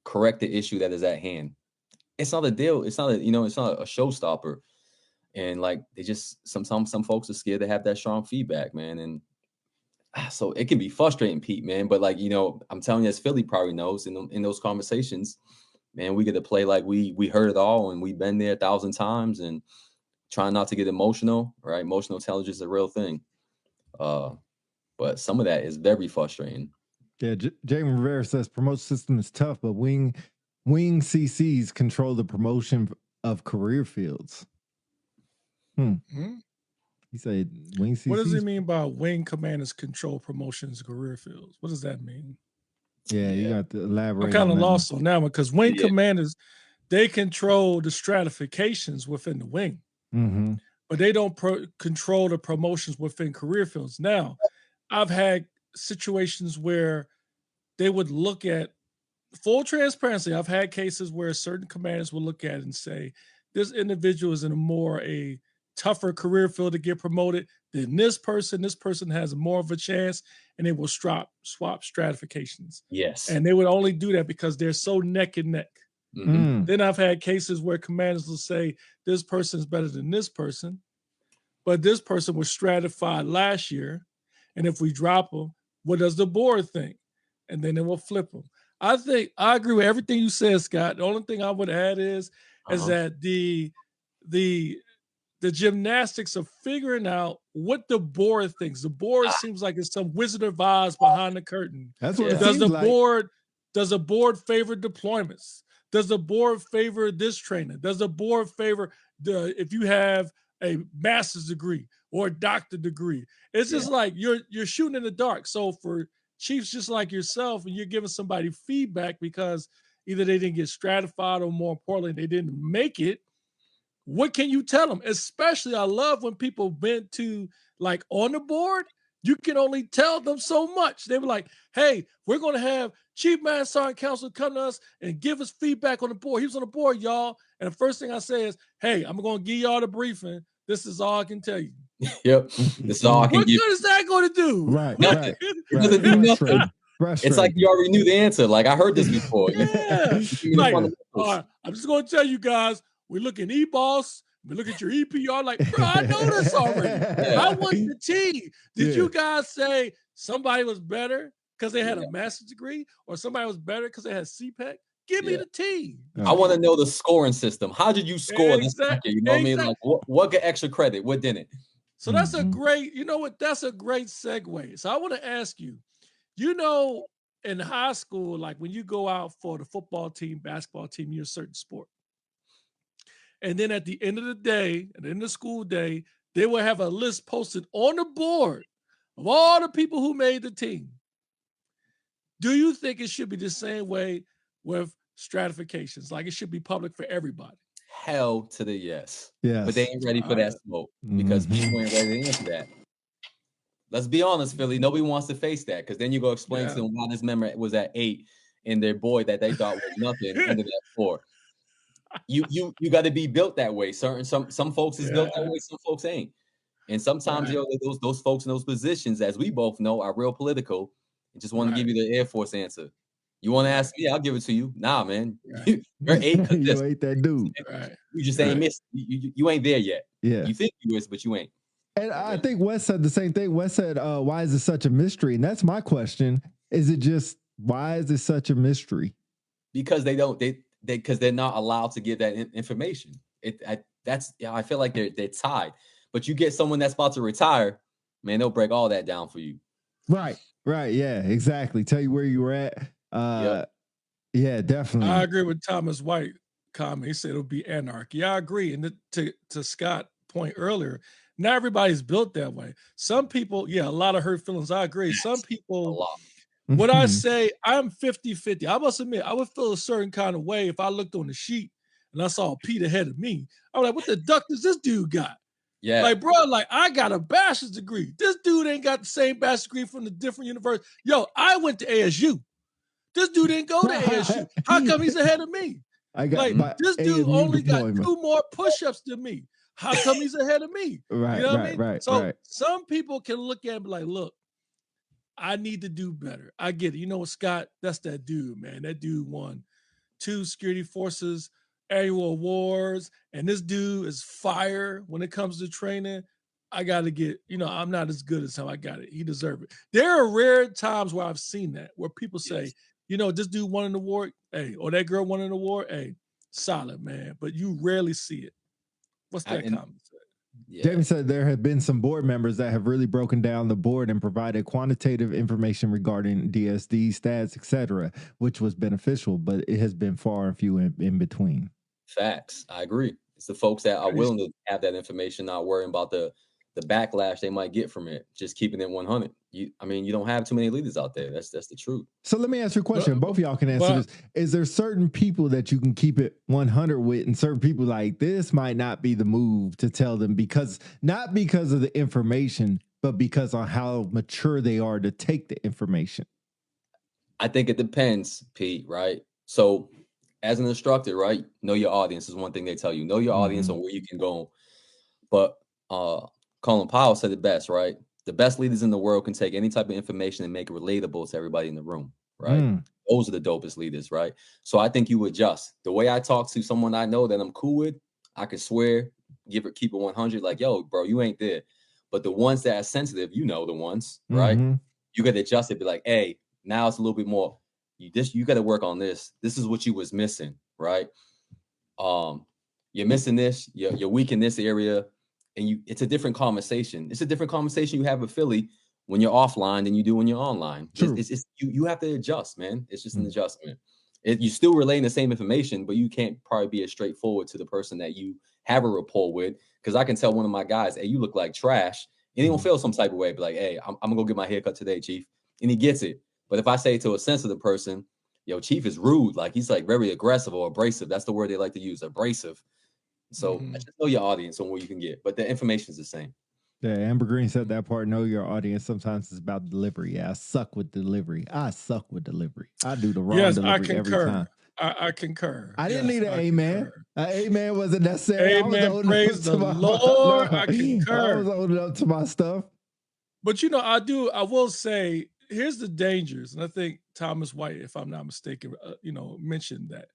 correct the issue that is at hand. It's not a deal. It's not it's not a showstopper. And like sometimes some folks are scared to have that strong feedback, man. And so it can be frustrating, Pete, man. But like, I'm telling you, as Philly probably knows, in those conversations, man, we get to play like we heard it all and we've been there 1,000 times and trying not to get emotional, right? Emotional intelligence is a real thing. But some of that is very frustrating. Yeah, Jamie Rivera says promotion system is tough, but wing CCs control the promotion of career fields. He said wing CCs. What does he mean by wing commanders control promotions career fields? What does that mean? Yeah, you got to elaborate. I'm kind of lost on that one because wing commanders, they control the stratifications within the wing, but they don't control the promotions within career fields. Now, I've had situations where they would look at full transparency. I've had cases where certain commanders will look at it and say, this individual is in a tougher career field to get promoted than this person. This person has more of a chance, and they will swap stratifications. Yes. And they would only do that because they're so neck and neck. Then I've had cases where commanders will say, this person is better than this person, but this person was stratified last year. And if we drop them, what does the board think? And then they will flip them. I agree with everything you said, Scott. The only thing I would add is that the gymnastics of figuring out what the board thinks. The board seems like it's some Wizard of Oz behind the curtain. That's what it does seems the like. board does the board favor deployments? Does the board favor this trainer? Does the board favor if you have a master's degree or a doctorate degree? It's just like you're shooting in the dark. So for chiefs just like yourself, and you're giving somebody feedback because either they didn't get stratified or more importantly, they didn't make it. What can you tell them? Especially, I love when people went to like on the board, you can only tell them so much. They were like, hey, we're going to have Chief Master Sergeant Council come to us and give us feedback on the board. He was on the board, y'all. And the first thing I say is, hey, I'm going to give y'all the briefing. This is all I can tell you. Yep. This is all I can give. What good is that going to do? Right. It doesn't do nothing. It's like you already knew the answer. Like, I heard this before. Yeah. Like, I'm just going to tell you guys, we look at EBOS, we look at your EPR, like, bro, I know this already. I want the T. Did you guys say somebody was better because they had a master's degree, or somebody was better because they had CPAC? Give me the T. I want to know the scoring system. How did you score this bracket? You know what I mean? Like, what got extra credit? What didn't? So that's a great, you know what? That's a great segue. So I want to ask you, in high school, like when you go out for the football team, basketball team, you're a certain sport. And then at the end of the day, at the end of the school day, they will have a list posted on the board of all the people who made the team, do you think it should be the same way with stratifications? Like it should be public for everybody? Hell to the yes. Yes. But they ain't ready for that smoke because people ain't ready to answer that. Let's be honest, Philly. Nobody wants to face that because then you go explain to them why this member was at 8 and their boy that they thought was nothing ended at 4. You got to be built that way. Some folks is built that way, some folks ain't. And sometimes those folks in those positions, as we both know, are real political and just want to give you the Air Force answer. You want to ask me? I'll give it to you. Nah, man. You're 8. You ain't that dude. You just ain't missed. You ain't there yet. Yeah. You think you is, but you ain't. And I think Wes said the same thing. Wes said, why is it such a mystery? And that's my question. Is it just, why is it such a mystery? Because because they're not allowed to give that information. I feel like they're tied. But you get someone that's about to retire, man, they'll break all that down for you. Right. Yeah, exactly. Tell you where you were at. Yeah, definitely. I agree with Thomas White comment. He said it'll be anarchy. I agree. And to Scott's point earlier, not everybody's built that way. Some people, a lot of hurt feelings. I agree. Some people, what I say, I'm 50-50. I must admit, I would feel a certain kind of way if I looked on the sheet and I saw Pete ahead of me. I'm like, what the duck does this dude got? Yeah. Like, bro, I got a bachelor's degree. This dude ain't got the same bachelor's degree from the different university. Yo, I went to ASU. This dude didn't go to ASU. How come he's ahead of me? I got like this dude ASU only deployment. Got 2 more push-ups than me. How come he's ahead of me? Right, you know what I mean? Right. So some people can look at it and be like, look, I need to do better. I get it. You know what, Scott? That's that dude, man. That dude won 2 security forces annual awards, and this dude is fire when it comes to training. I got to get, I'm not as good as him. I got it. He deserves it. There are rare times where I've seen that, where people say, this dude won an award, hey, or that girl won an award, hey, solid, man. But you rarely see it. What's that comment? Jamie said there have been some board members that have really broken down the board and provided quantitative information regarding DSD, stats, etc., which was beneficial, but it has been far and few in between. Facts. I agree. It's the folks that are willing to have that information, not worrying about the backlash they might get from it, just keeping it 100. You don't have too many leaders out there. That's the truth. So let me ask you a question. Both of y'all can answer this. Is there certain people that you can keep it 100 with, and certain people like this might not be the move to tell them not because of the information, but because on how mature they are to take the information? I think it depends, Pete, right? So as an instructor, right, know your audience is one thing they tell you. Know your audience and where you can go. But Colin Powell said it best, right? The best leaders in the world can take any type of information and make it relatable to everybody in the room, right? Those are the dopest leaders, right? So I think you adjust. The way I talk to someone I know that I'm cool with, I could swear, keep it 100, like, yo, bro, you ain't there. But the ones that are sensitive, the ones, right? You got to adjust it, be like, hey, now it's a little bit more. You got to work on this. This is what you was missing, right? You're missing this. You're weak in this area. And it's a different conversation. It's a different conversation you have with Philly when you're offline than you do when you're online. You have to adjust, man. It's just an adjustment. You still relaying the same information, but you can't probably be as straightforward to the person that you have a rapport with. Because I can tell one of my guys, hey, you look like trash. And he don't feel some type of way. Be like, hey, I'm going to go get my haircut today, Chief. And he gets it. But if I say to a sensitive person, yo, Chief is rude. Like, he's like very aggressive or abrasive. That's the word they like to use, abrasive. So I just know your audience and where you can get, but the information is the same. Yeah, Amber Green said that part. Know your audience. Sometimes it's about delivery. Yeah, I suck with delivery. I do the wrong delivery every time. I concur. I didn't need an amen. An amen wasn't necessary. Amen. Praise the Lord. I concur. I was holding up to my stuff. But I will say, here's the dangers, and I think Thomas White, if I'm not mistaken, mentioned that.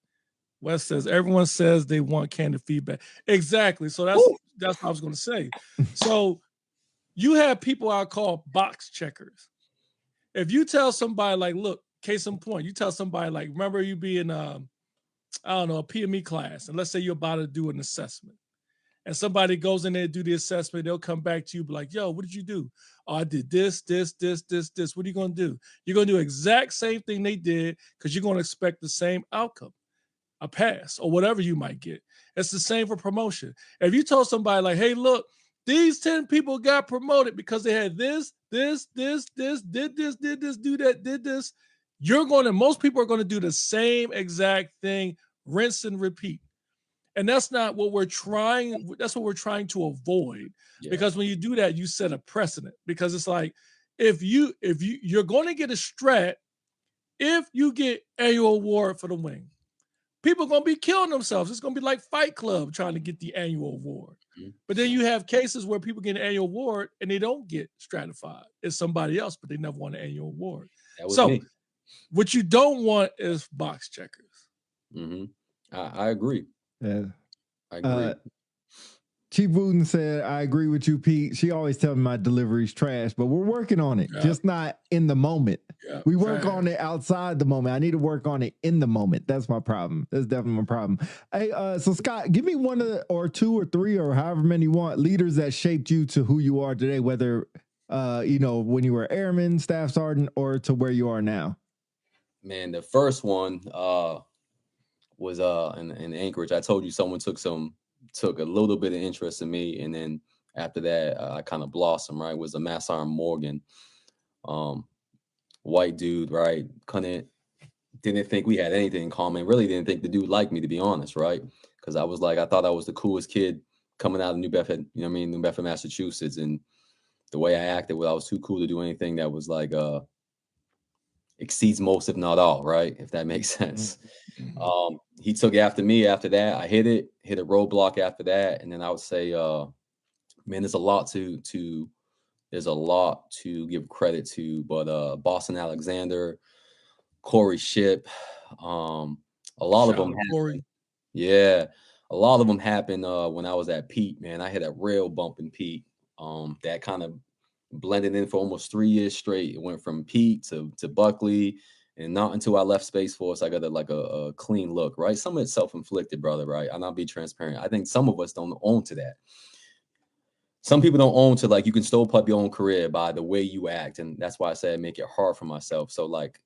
Wes says everyone says they want candid feedback. Exactly. So that's what I was going to say. So you have people I call box checkers. If you tell somebody like, look, case in point, you tell somebody like, remember you be in a PME class, and let's say you're about to do an assessment, and somebody goes in there to do the assessment, they'll come back to you, be like, yo, what did you do? Oh, I did this. What are you going to do? You're going to do exact same thing they did because you're going to expect the same outcome. A pass or whatever you might get. It's the same for promotion. If you told somebody like, hey, look, These 10 people got promoted because they had this, did this, do that, did this. Most people are going to do the same exact thing, rinse and repeat. And that's not what we're trying. That's what we're trying to avoid. Yeah. Because when you do that, you set a precedent. Because it's like, if you're going to get a strat, if you get annual award for the wing, people are going to be killing themselves. It's going to be like Fight Club trying to get the annual award. Mhm. But then you have cases where people get an annual award and they don't get stratified. It's somebody else, but they never won an annual award. That was So me. what you don't want is box checkers. Mm-hmm. I agree. Yeah. I agree. Chief Wooten said, I agree with you, Pete. She always tells me my delivery's trash, but we're working on it, just not in the moment. We work on it outside the moment. I need to work on it in the moment. That's my problem. That's definitely my problem. Hey, so Scott, give me one or two or three or however many you want leaders that shaped you to who you are today, whether, when you were airman, staff sergeant, or to where you are now. Man, the first one was in Anchorage. I told you someone took a little bit of interest in me, and then after that I kind of blossomed, right? Was a Mass Sergeant Morgan, white dude, right? Didn't think we had anything in common. Really didn't think the dude liked me, to be honest, right? Because I thought I was the coolest kid coming out of New Bedford, New Bedford, Massachusetts, and the way I acted, I was too cool to do anything that was like exceeds most, if not all, right? If that makes sense. Mm-hmm. He took after me after that. I hit a roadblock after that. And then I would say, man, there's a lot to give credit to, but Boston Alexander, Corey Shipp, a lot of them happened. Yeah. A lot of them happened when I was at Pete, man. I had a real bump in Pete. That kind of blended in for almost 3 years straight. It went from Pete to Buckley, and not until I left Space Force I got a clean look, right? Some of it's self-inflicted, brother, right? I'll not be transparent. I think some of us don't own to that. Some people don't own to, like, you can stovepipe your own career by the way you act, and that's why I said make it hard for myself. So like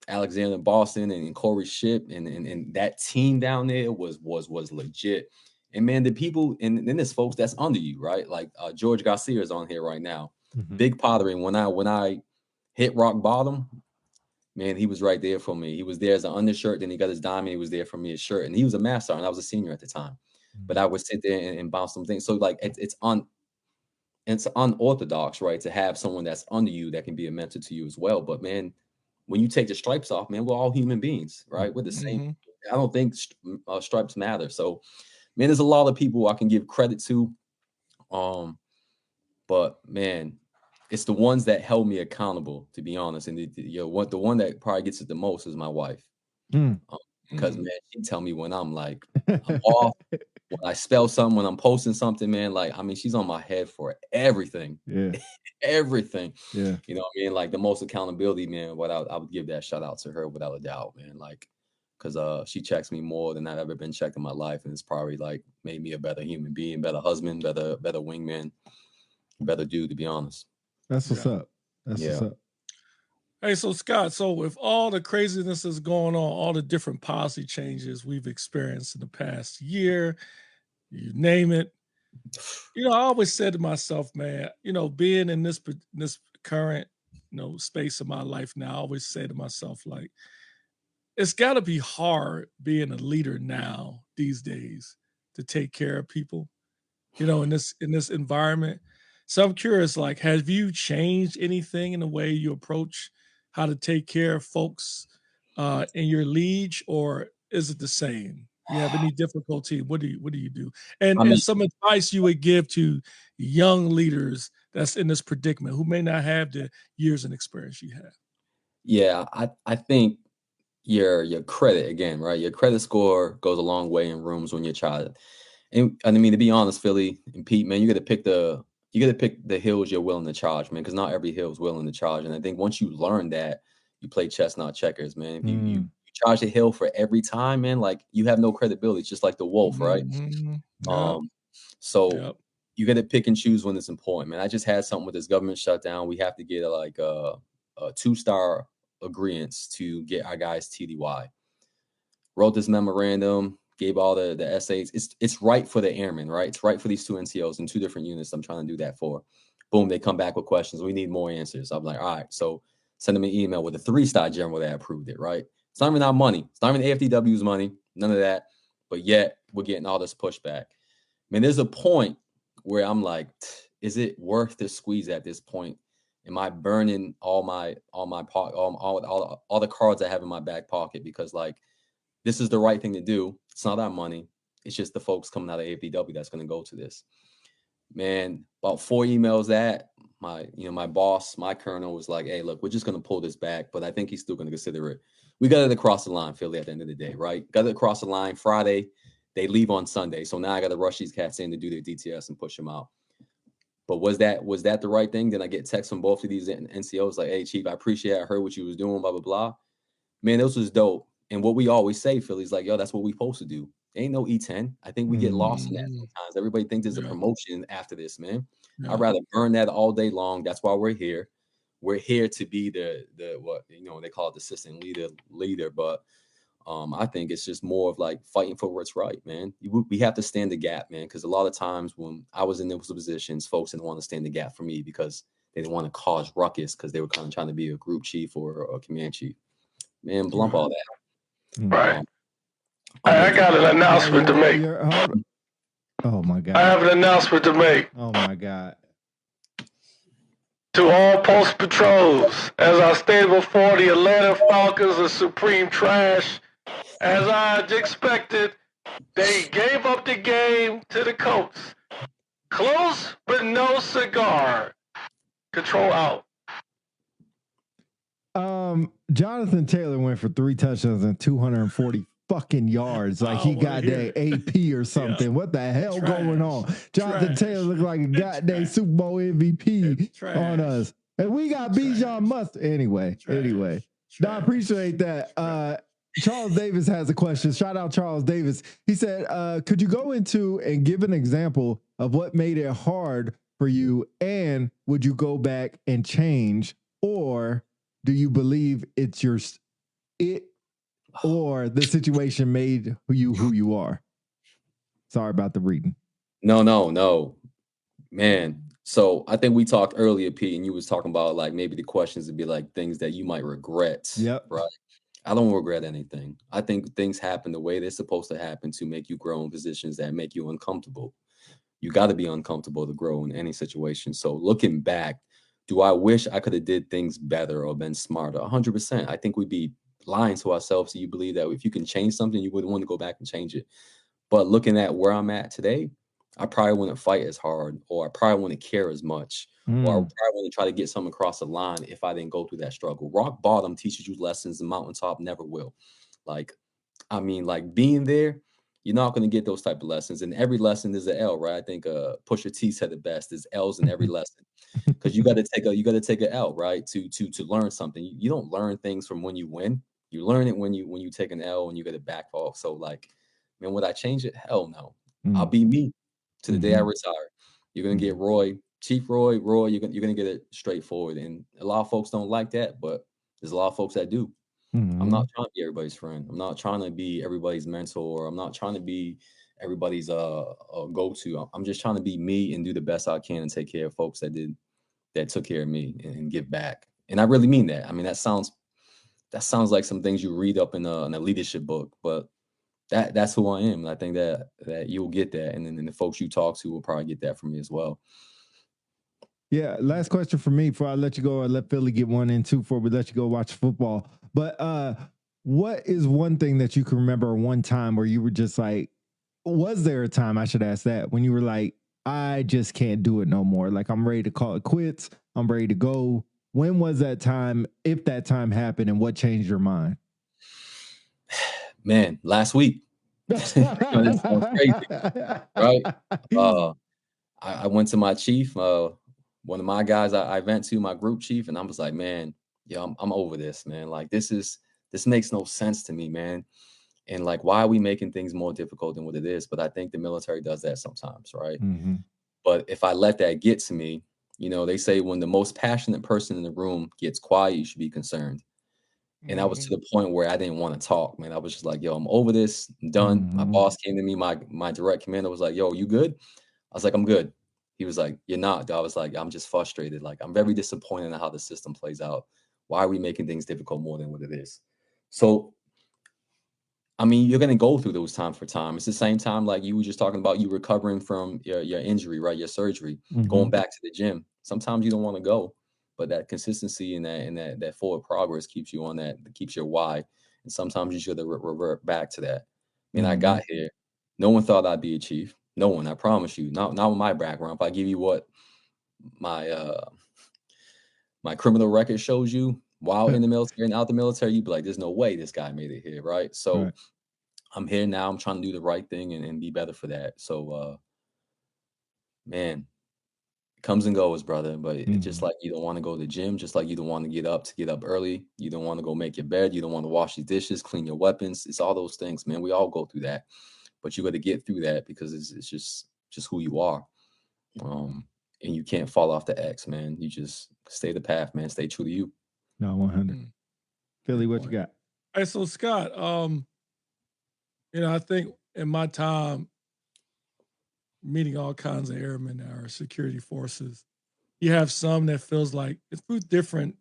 Alexander Boston and Corey Shipp and that team down there was legit. And man, the people, and then there's folks that's under you, right? Like George Garcia is on here right now. Mm-hmm. Big Pottery. When I hit rock bottom, man, he was right there for me. He was there as an undershirt, then he got his diamond. He was there for me as shirt, and he was a master, and I was a senior at the time. Mm-hmm. But I would sit there and bounce some things. So like it's unorthodox, right, to have someone that's under you that can be a mentor to you as well. But man, when you take the stripes off, man, we're all human beings, right? We're the same. Mm-hmm. I don't think stripes matter. So, man, there's a lot of people I can give credit to. But man, it's the ones that held me accountable, to be honest. And the one that probably gets it the most is my wife. Because man, she tell me when I'm like, I'm off, when I spell something, when I'm posting something, man, like, I mean, she's on my head for everything. Yeah. Everything. Yeah. You know what I mean? Like the most accountability, man, I would give that shout out to her without a doubt, man. Like, because she checks me more than I've ever been checked in my life. And it's probably like made me a better human being, better husband, better wingman, better dude, to be honest. That's what's up. That's what's up. Hey, so Scott, so with all the craziness that's going on, all the different policy changes we've experienced in the past year, you name it, I always said to myself, man, being in this current, space of my life now, I always say to myself, like, it's got to be hard being a leader now these days to take care of people, in this environment. So I'm curious, like, have you changed anything in the way you approach how to take care of folks in your liege, or is it the same? You have any difficulty? What do you do? And some advice you would give to young leaders that's in this predicament who may not have the years and experience you have? Yeah, I think your credit, again, right? Your credit score goes a long way in rooms when you're a child. And I mean, to be honest, Philly and Pete, man, you got to pick the hills you're willing to charge, man, because not every hill is willing to charge. And I think once you learn that, you play chess, not checkers, man. If you charge the hill for every time, man, like you have no credibility. It's just like the wolf, right? Yep. So you got to pick and choose when it's important, man. I just had something with this government shutdown. We have to get a 2-star agreements to get our guys TDY. Wrote this memorandum, gave all the essays. It's right for the airmen, right? It's right for these two NCOs and two different units I'm trying to do that for. Boom, they come back with questions. We need more answers. I'm like, all right, so send them an email with a 3-star general that approved it, right? It's not even our money. It's not even AFDW's money, none of that. But yet we're getting all this pushback. Man, there's a point where I'm like, is it worth the squeeze at this point? Am I burning all the cards I have in my back pocket because like this is the right thing to do? It's not our money. It's just the folks coming out of AFDW that's going to go to this. Man, about 4 emails that my boss, my colonel was like, hey, look, we're just going to pull this back, but I think he's still going to consider it. We got it across the line, Philly, at the end of the day, right? Got it across the line Friday. They leave on Sunday. So now I got to rush these cats in to do their DTS and push them out. But was that the right thing? Then I get texts from both of these NCOs like, hey, Chief, I appreciate it. I heard what you was doing, blah, blah, blah. Man, this was dope. And what we always say, Philly's like, yo, that's what we supposed to do. Ain't no E10. I think we get lost in that sometimes. Everybody thinks there's a promotion after this, man. Yeah. I'd rather burn that all day long. That's why we're here. We're here to be the what they call it the assistant leader. But I think it's just more of like fighting for what's right, man. We have to stand the gap, man. Because a lot of times when I was in those positions, folks didn't want to stand the gap for me because they didn't want to cause ruckus because they were kind of trying to be a group chief or a command chief. Man, blump all that. Right. I got an announcement to make. Oh my God. I have an announcement to make. Oh my God. To all post patrols, as I stated before, the Atlanta Falcons are supreme trash. As I expected, they gave up the game to the Colts. Close, but no cigar. Control out. Jonathan Taylor went for 3 touchdowns and 240 fucking yards. Like he got that AP or something. Yeah. What the hell going on? Jonathan Taylor looked like a goddamn Super Bowl MVP on us. And we got Bijan Mustard. Anyway. No, I appreciate that. Charles Davis has a question. Shout out Charles Davis. He said, could you go into and give an example of what made it hard for you? And would you go back and change? Or do you believe it's or the situation made who you are? Sorry about the reading. No, man. So I think we talked earlier, Pete, and you was talking about like maybe the questions would be like things that you might regret. Yep. Right. I don't regret anything. I think things happen the way they're supposed to happen to make you grow in positions that make you uncomfortable. You got to be uncomfortable to grow in any situation. So looking back, do I wish I could have did things better or been smarter? 100%. I think we'd be lying to ourselves. So you believe that if you can change something, you wouldn't want to go back and change it. But looking at where I'm at today, I probably wouldn't fight as hard, or I probably wouldn't care as much, or I probably wouldn't try to get something across the line if I didn't go through that struggle. Rock bottom teaches you lessons, the mountaintop never will. Like being there, you're not going to get those type of lessons. And every lesson is an L, right? I think Pusha T said it best: "There's L's in every lesson," because you got to take an L, right? To learn something. You don't learn things from when you win. You learn it when you take an L and you get it back off. So like, man, would I change it? Hell no. I'll be me to the day I retire. You're gonna get Chief Roy. You're gonna get it straightforward. And a lot of folks don't like that, but there's a lot of folks that do. I'm not trying to be everybody's friend. I'm not trying to be everybody's mentor. I'm not trying to be everybody's go-to. I'm just trying to be me and do the best I can and take care of folks that took care of me and give back. And I really mean that. I mean, that sounds like some things you read up in a leadership book, but that's who I am. And I think that you'll get that. And then the folks you talk to will probably get that from me as well. Yeah. Last question for me before I let you go, or let Philly get one in too before we let you go watch football. But what is one thing that you can remember one time where you were just like, was there a time, I should ask that, when you were like, I just can't do it no more. Like I'm ready to call it quits. I'm ready to go. When was that time, if that time happened, and what changed your mind? Man, last week. That sounds crazy, right? I went to my chief, one of my guys I went to, my group chief, and I was like, man, I'm over this, man. Like this makes no sense to me, man. And like, why are we making things more difficult than what it is? But I think the military does that sometimes, right? Mm-hmm. But if I let that get to me, they say when the most passionate person in the room gets quiet, you should be concerned. And that was to the point where I didn't want to talk, man. I was just like, yo, I'm over this. I'm done. My boss came to me. My direct commander was like, yo, you good? I was like, I'm good. He was like, you're not. I was like, I'm just frustrated. Like, I'm very disappointed in how the system plays out. Why are we making things difficult more than what it is? So, I mean, you're going to go through those time for time. It's the same time like you were just talking about you recovering from your injury, right? Your surgery, going back to the gym. Sometimes you don't want to go, but that consistency and that forward progress keeps you on that, keeps your why. And sometimes you should revert back to that. I mean, I got here. No one thought I'd be a chief. No one, I promise you. Not with my background. If I give you what my my criminal record shows you while in the military and out the military, you'd be like, there's no way this guy made it here, right? So I'm here now. I'm trying to do the right thing and be better for that. So man, it comes and goes, brother. But it's just like you don't want to go to the gym, just like you don't want to get up early. You don't want to go make your bed. You don't want to wash your dishes, clean your weapons. It's all those things, man. We all go through that. But you got to get through that because it's just who you are. And you can't fall off the X, man. You just stay the path, man. Stay true to you. No, 100. Philly, what you got? Hey, so Scott, you know, I think in my time meeting all kinds of airmen or security forces, you have some that feels like it's through different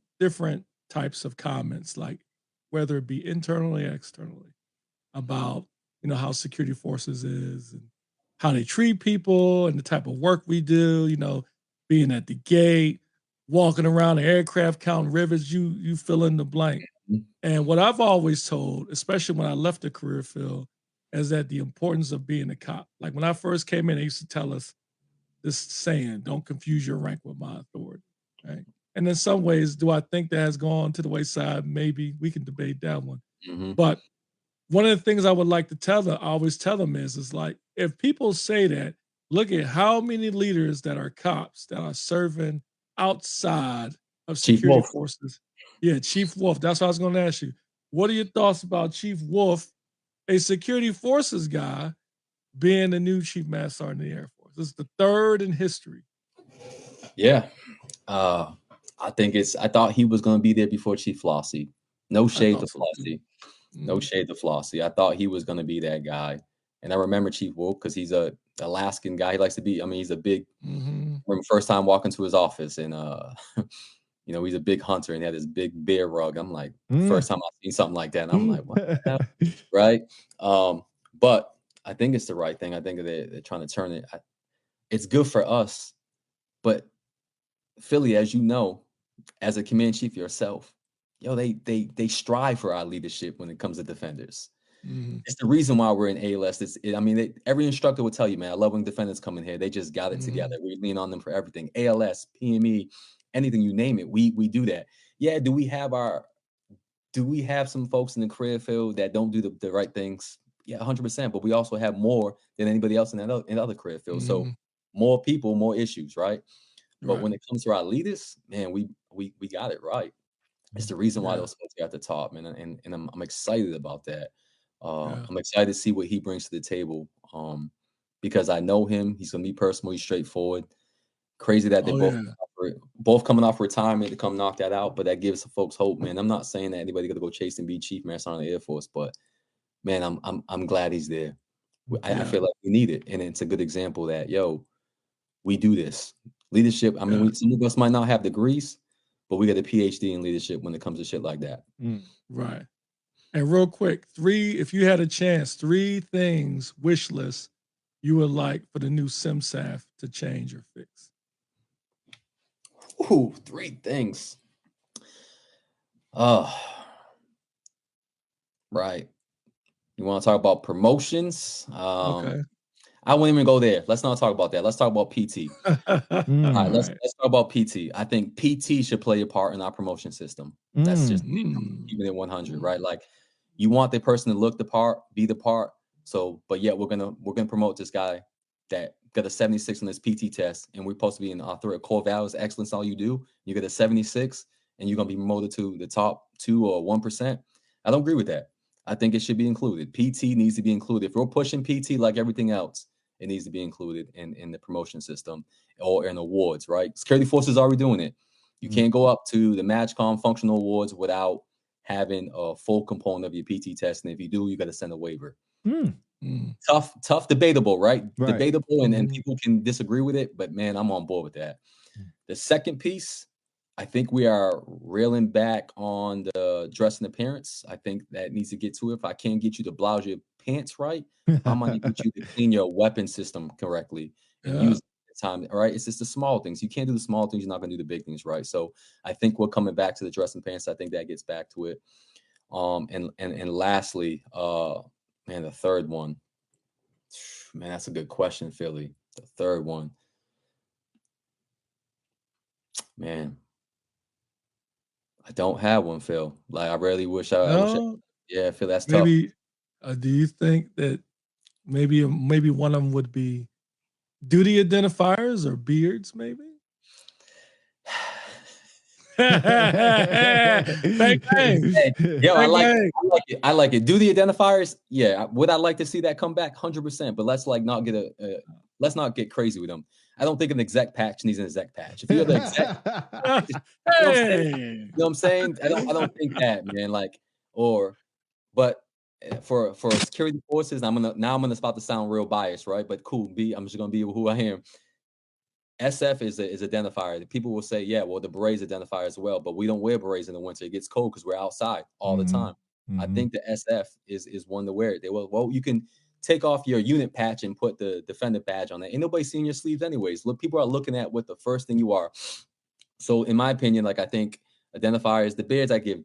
types of comments, like whether it be internally or externally, about how security forces is and how they treat people and the type of work we do. Being at the gate, walking around the aircraft, counting rivets. You fill in the blank. And what I've always told, especially when I left the career field, is that the importance of being a cop. Like when I first came in, they used to tell us this saying, don't confuse your rank with my authority. Right. And in some ways, do I think that has gone to the wayside? Maybe we can debate that one. But one of the things I would like to tell them, I always tell them is like, if people say that, look at how many leaders that are cops that are serving outside of security forces. Yeah, Chief Wolf. That's what I was going to ask you. What are your thoughts about Chief Wolf, a security forces guy, being the new Chief Master Sergeant in the Air Force? This is the third in history. Yeah. I thought he was going to be there before Chief Flossie. No shade to Flossie. No shade to Flossie. I thought he was going to be that guy. And I remember Chief Wolf because he's a Alaskan guy. He likes to be, he's a big, remember first time walking to his office and, he's a big hunter and he had this big bear rug. I'm like, first time I've seen something like that. And I'm like, what the hell? Right? But I think it's the right thing. I think they're trying to turn it. It's good for us. But Philly, as you know, as a command chief yourself, they strive for our leadership when it comes to defenders. It's the reason why we're in ALS. Every instructor will tell you, man, I love when defenders come in here. They just got it together. We lean on them for everything. ALS, PME, anything you name it, we do that. Yeah, do we have some folks in the career field that don't do the right things? Yeah, 100%. But we also have more than anybody else in other career fields. So more people, more issues, right? But when it comes to our leaders, man, we got it right. It's the reason why those folks are at the top, man, and I'm excited about that. I'm excited to see what he brings to the table, because I know him. He's gonna be personal. He's straightforward. Crazy that they're both coming off retirement to come knock that out, but that gives folks hope, man. I'm not saying that anybody gonna go chase and be Chief Master on the Air Force, but man, I'm glad he's there. I feel like we need it, and it's a good example that we do this. Leadership, some of us might not have degrees, but we got a PhD in leadership when it comes to shit like that. Right. And real quick, if you had a chance, 3 things, wish list, you would like for the new SimSAF to change or fix. Ooh, 3 things. Right. You want to talk about promotions? Okay. I won't even go there. Let's not talk about that. Let's talk about PT. All right, let's talk about PT. I think PT should play a part in our promotion system. That's just keeping it 100, right? Like you want the person to look the part, be the part. So, but yet we're gonna promote this guy that got a 76 on this PT test, and we're supposed to be in our core values, excellence, all you do. You get a 76, and you're gonna be promoted to the top 2 or 1%. I don't agree with that. I think it should be included. PT needs to be included. If we're pushing PT like everything else, it needs to be included in the promotion system or in awards, right? Security forces are already doing it. You can't go up to the MatchCom functional awards without having a full component of your PT test, and if you do, you got to send a waiver. Tough, debatable, right? Debatable, and people can disagree with it, but man, I'm on board with that. The second piece, I think we are reeling back on the dress and appearance. I think that needs to get to it. If I can't get you to blouse your pants right, I'm going to get you to clean your weapon system correctly and use the time. All right. It's just the small things. You can't do the small things. You're not going to do the big things. Right. So I think we're coming back to the dress and pants. I think that gets back to it. And lastly, man, the third one, man, that's a good question, Philly. The third one, man. I don't have one, Phil. Like I really wish yeah, Phil, that's maybe, tough. Do you think that maybe one of them would be duty identifiers or beards, maybe? Bang, bang. Yo, I like it. Duty identifiers, yeah. Would I like to see that come back? 100%. But let's let's not get crazy with them. I don't think an exec patch needs an exec patch. If you're the exec, you know what I'm saying? I don't think that, man. Like, but for security forces, I'm gonna about to sound real biased, right? But cool. I'm just gonna be who I am. SF is identifier. People will say, yeah, well, the beret's identifier as well, but we don't wear berets in the winter. It gets cold because we're outside all the time. I think the SF is one to wear it. Well, you can take off your unit patch and put the defender badge on it. Ain't nobody seeing your sleeves anyways. Look, people are looking at what the first thing you are. So in my opinion, like I think identifiers, the beards I give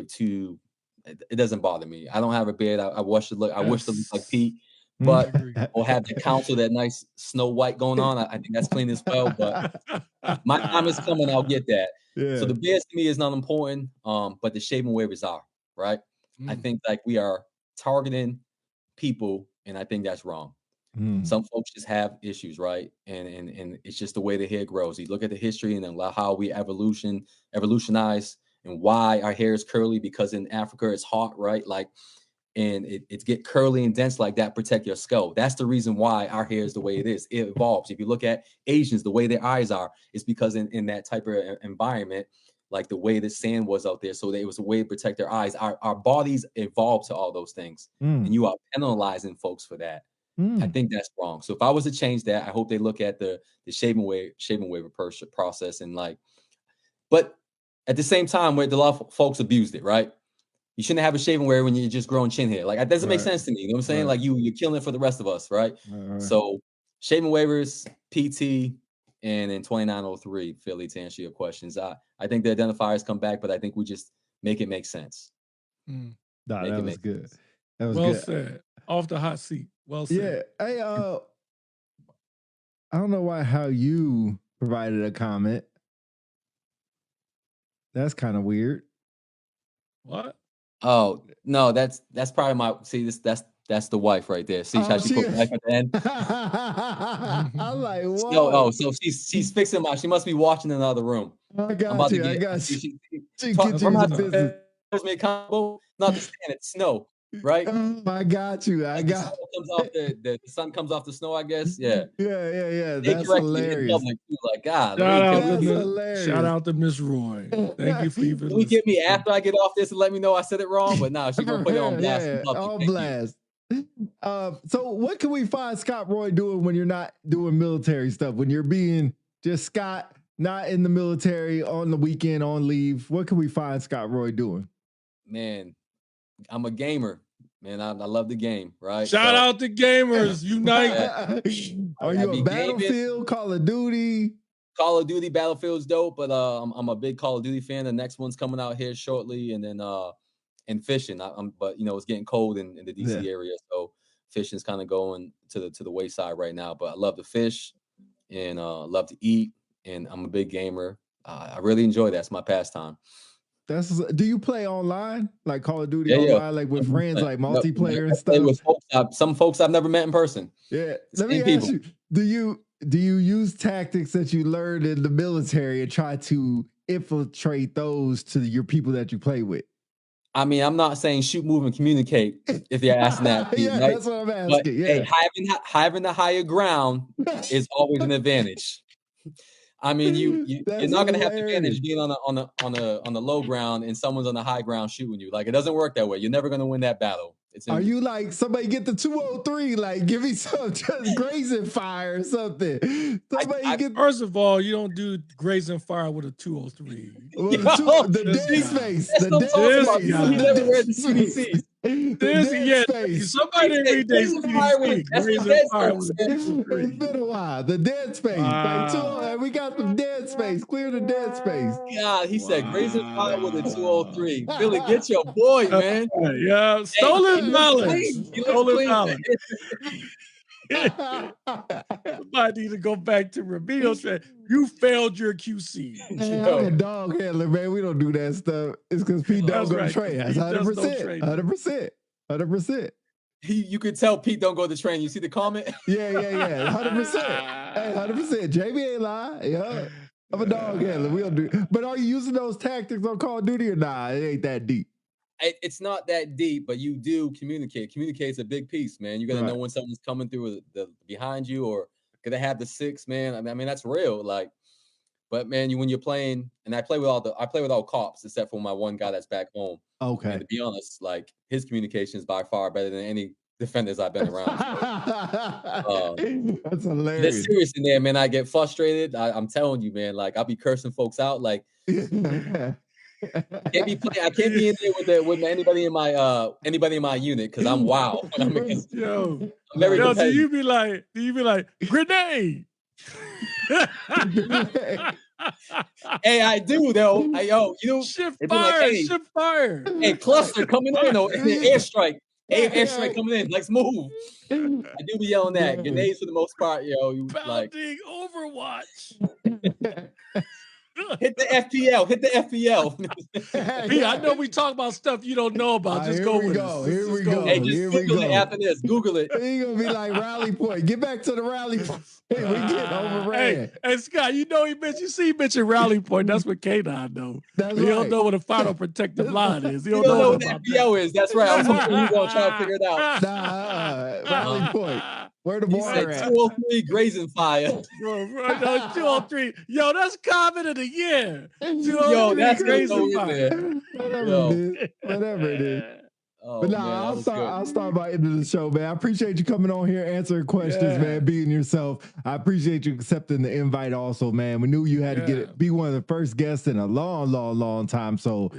to, it doesn't bother me. I don't have a beard. I wish to look like Pete, but or have the council that nice Snow White going on. I think that's clean as well. But my time is coming. I'll get that. Yeah. So the beards to me is not important. But the shaving waivers are right. I think like we are targeting people. And I think that's wrong. Some folks just have issues, right? And it's just the way the hair grows. You look at the history and then how we evolutionize and why our hair is curly, because in Africa it's hot, right? Like, and it get curly and dense like that, protect your skull. That's the reason why our hair is the way it is. It evolves. If you look at Asians, the way their eyes are, it's because in that type of environment, like the way the sand was out there. So it was a way to protect their eyes. Our bodies evolved to all those things. And you are penalizing folks for that. I think that's wrong. So if I was to change that, I hope they look at the shaving waiver process and like, but at the same time, where a lot of folks abused it, right? You shouldn't have a shaving waiver when you're just growing chin hair. Like that doesn't make sense to me. You know what I'm saying? Like you're killing it for the rest of us, right? So shaving waivers, PT, and in 2903, Philly, to answer your questions, I think the identifiers come back, but I think we just make it make sense. No, that was good. That was well good. said. Off the hot seat. Well said. Yeah. Hey, I don't know how you provided a comment. That's kind of weird. What? Oh no, that's probably my that's the wife right there. See how she put wife at the end. I'm like, whoa. So she's fixing she must be watching in another room. I got you. She me accountable, not to stand it snow, right? I got you. The sun comes off the snow, I guess. Yeah. That's hilarious. Like God, shout out to Miss Roy. Thank you for even. Can you get me after I get off this and let me know I said it wrong? But nah, she's gonna put it on blast. On blast. So what can we find Scott Roy doing when you're not doing military stuff? When you're being just Scott, not in the military, on the weekend, on leave? What can we find Scott Roy doing? Man, I'm a gamer. Man, I love the game, right? Shout out to gamers, unite. Are you a Battlefield, Call of Duty? Call of Duty, Battlefield's dope, but I'm a big Call of Duty fan. The next one's coming out here shortly, and then and fishing. But it's getting cold in the DC area, so fishing's kind of going to the wayside right now. But I love to fish and love to eat, and I'm a big gamer. I really enjoy that. It's my pastime. Do you play online, like Call of Duty online, like with friends, like multiplayer and stuff? With some folks I've never met in person. Yeah. Let me ask you: Do you use tactics that you learned in the military and try to infiltrate those to your people that you play with? I mean, I'm not saying shoot, move, and communicate. If you're asking that, Pete, right? That's what I'm asking. But, hey, having the higher ground is always an advantage. I mean, you're That's not gonna have the hilarious. advantage being on the low ground and someone's on the high ground shooting you. Like it doesn't work that way. You're never gonna win that battle. Are you like somebody get the 203? Like give me some just grazing fire or something. Somebody get First of all, you don't do grazing fire with a 203. the This dead guy. space. That's The what I'm talking about. This guy. He never read the space. CDCs. The This, dead yeah, space. somebody didn't read their Grazing fire with CDC. that's what Grazing dead fire folks with a said. It's 203. been a while. The dead space. Wow. Like we got some dead space. Clear the dead space. God, he said grazing fire with a 203. Billy, get your boy, man. Yeah, stolen He looks knowledge. clean. He looks Stolen clean. knowledge. Somebody need to go back to remedial training. You failed your QC. Hey, I'm a dog handler, man. We don't do that stuff. It's because Pete don't go to train. That's 100%. 100%. 100%. You could tell Pete don't go to train. You see the comment? Yeah. 100%. Hey, 100%. Jamie ain't lying. Yeah. I'm a dog handler. We don't do. But are you using those tactics on Call of Duty or not? It ain't that deep. It's not that deep, but you do communicate. Communicate's a big piece, man. You got to know when someone's coming through the behind you or gonna have the 6, man. I mean that's real. Like, but man, when you're playing, and I play with all cops except for my one guy that's back home. Okay. And to be honest, like his communication is by far better than any defenders I've been around. That's hilarious. That's serious in there, man. I get frustrated. I'm telling you, man. Like I'll be cursing folks out. Like I can't be in there with anybody in my unit because I'm wild. I'm very do you be like grenade? Hey, I do though. Shift fire, shift fire. Hey, cluster coming in though. Airstrike. Airstrike coming in. Let's move. I do be yelling that. Grenades for the most part, Bounding Overwatch. Hit the FPL. Hit the FPL. I know we talk about stuff you don't know about. Just go with it. Here we go. Hey, just Google it after this. Google it. You're going to be like rally point. Get back to the rally point. Hey, we get overran. Hey, Scott, you mentioned rally point. That's what K9 know. He don't know what a final protective line is. He don't know what the FPL is. That's right. I was hoping you going to try to figure it out. Rally point. Where the border at? 203 grazing fire. Bro, 203. Yo, that's comment of the year. Yo, that's grazing fire. Whatever it is. Oh, but I'll start by ending the show, man. I appreciate you coming on here, answering questions, man, being yourself. I appreciate you accepting the invite also, man. We knew you had to be one of the first guests in a long time. So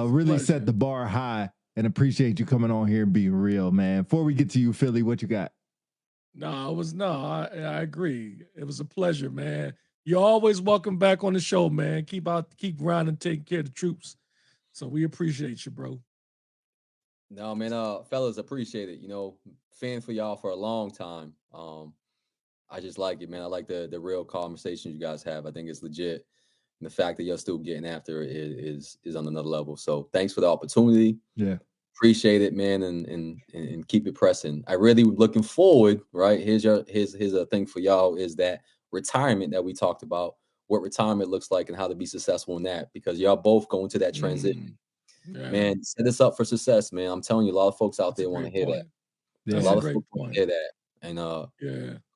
really set the bar high and appreciate you coming on here and being real, man. Before we get to you, Philly, what you got? I agree. It was a pleasure, man. You're always welcome back on the show, man. Keep grinding, taking care of the troops. So we appreciate you, bro. No, man, fellas, appreciate it. Fan for y'all for a long time. I just like it, man. I like the real conversations you guys have. I think it's legit. And the fact that you're still getting after it is on another level. So thanks for the opportunity. Yeah. Appreciate it, man, and keep it pressing. I really looking forward, right? Here's a thing for y'all is that retirement that we talked about, what retirement looks like and how to be successful in that, because y'all both going to that transition. Man, set us up for success, man. I'm telling you, a lot of folks out there want to hear that. A lot of folks want to hear that. And a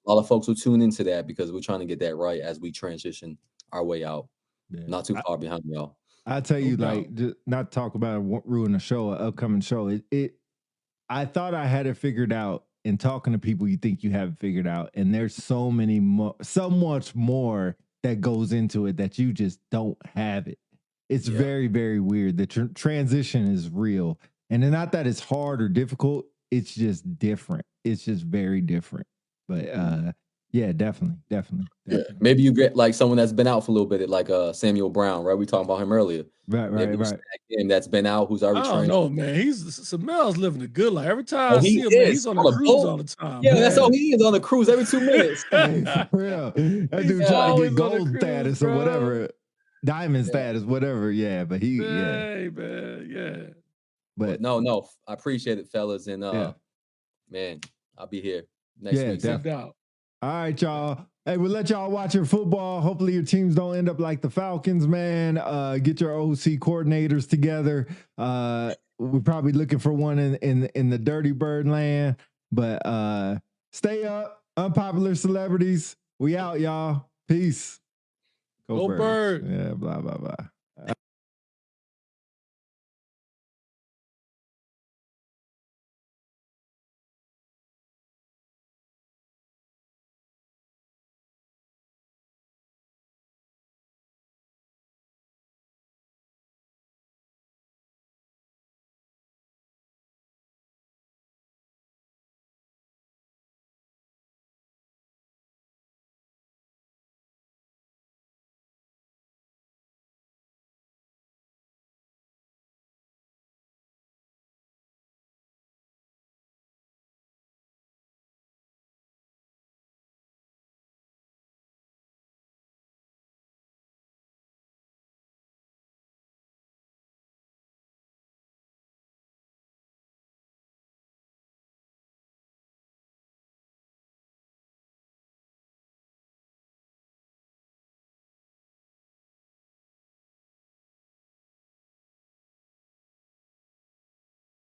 lot of folks will tune into that because we're trying to get that right as we transition our way out. Yeah. Not too far behind y'all. I tell you, just not talk about it, ruin the show, an upcoming show. I thought I had it figured out. And talking to people, you think you have it figured out, and there's so much more that goes into it that you just don't have it. It's very, very weird. The transition is real, and not that it's hard or difficult. It's just different. It's just very different. But definitely. Yeah. Maybe you get like someone that's been out for a little bit, like Samuel Brown, right? We talked about him earlier. Right. Him that's been out, who's already trained. I don't know, man. Samuel's living a good life. Every time I see him, man, he's on a cruise all the time. Yeah, that's all he is, on the cruise every 2 minutes. Hey, for real. That dude trying to get gold status or whatever, diamond status, whatever. Yeah, but Hey, man, But no, I appreciate it, fellas, and man, I'll be here next week. Definitely. All right, y'all. Hey, we'll let y'all watch your football. Hopefully your teams don't end up like the Falcons, man. Get your OC coordinators together. We're probably looking for one in the Dirty Bird land. But stay up. Unpopular celebrities. We out, y'all. Peace. Go Birds. Yeah, blah, blah, blah.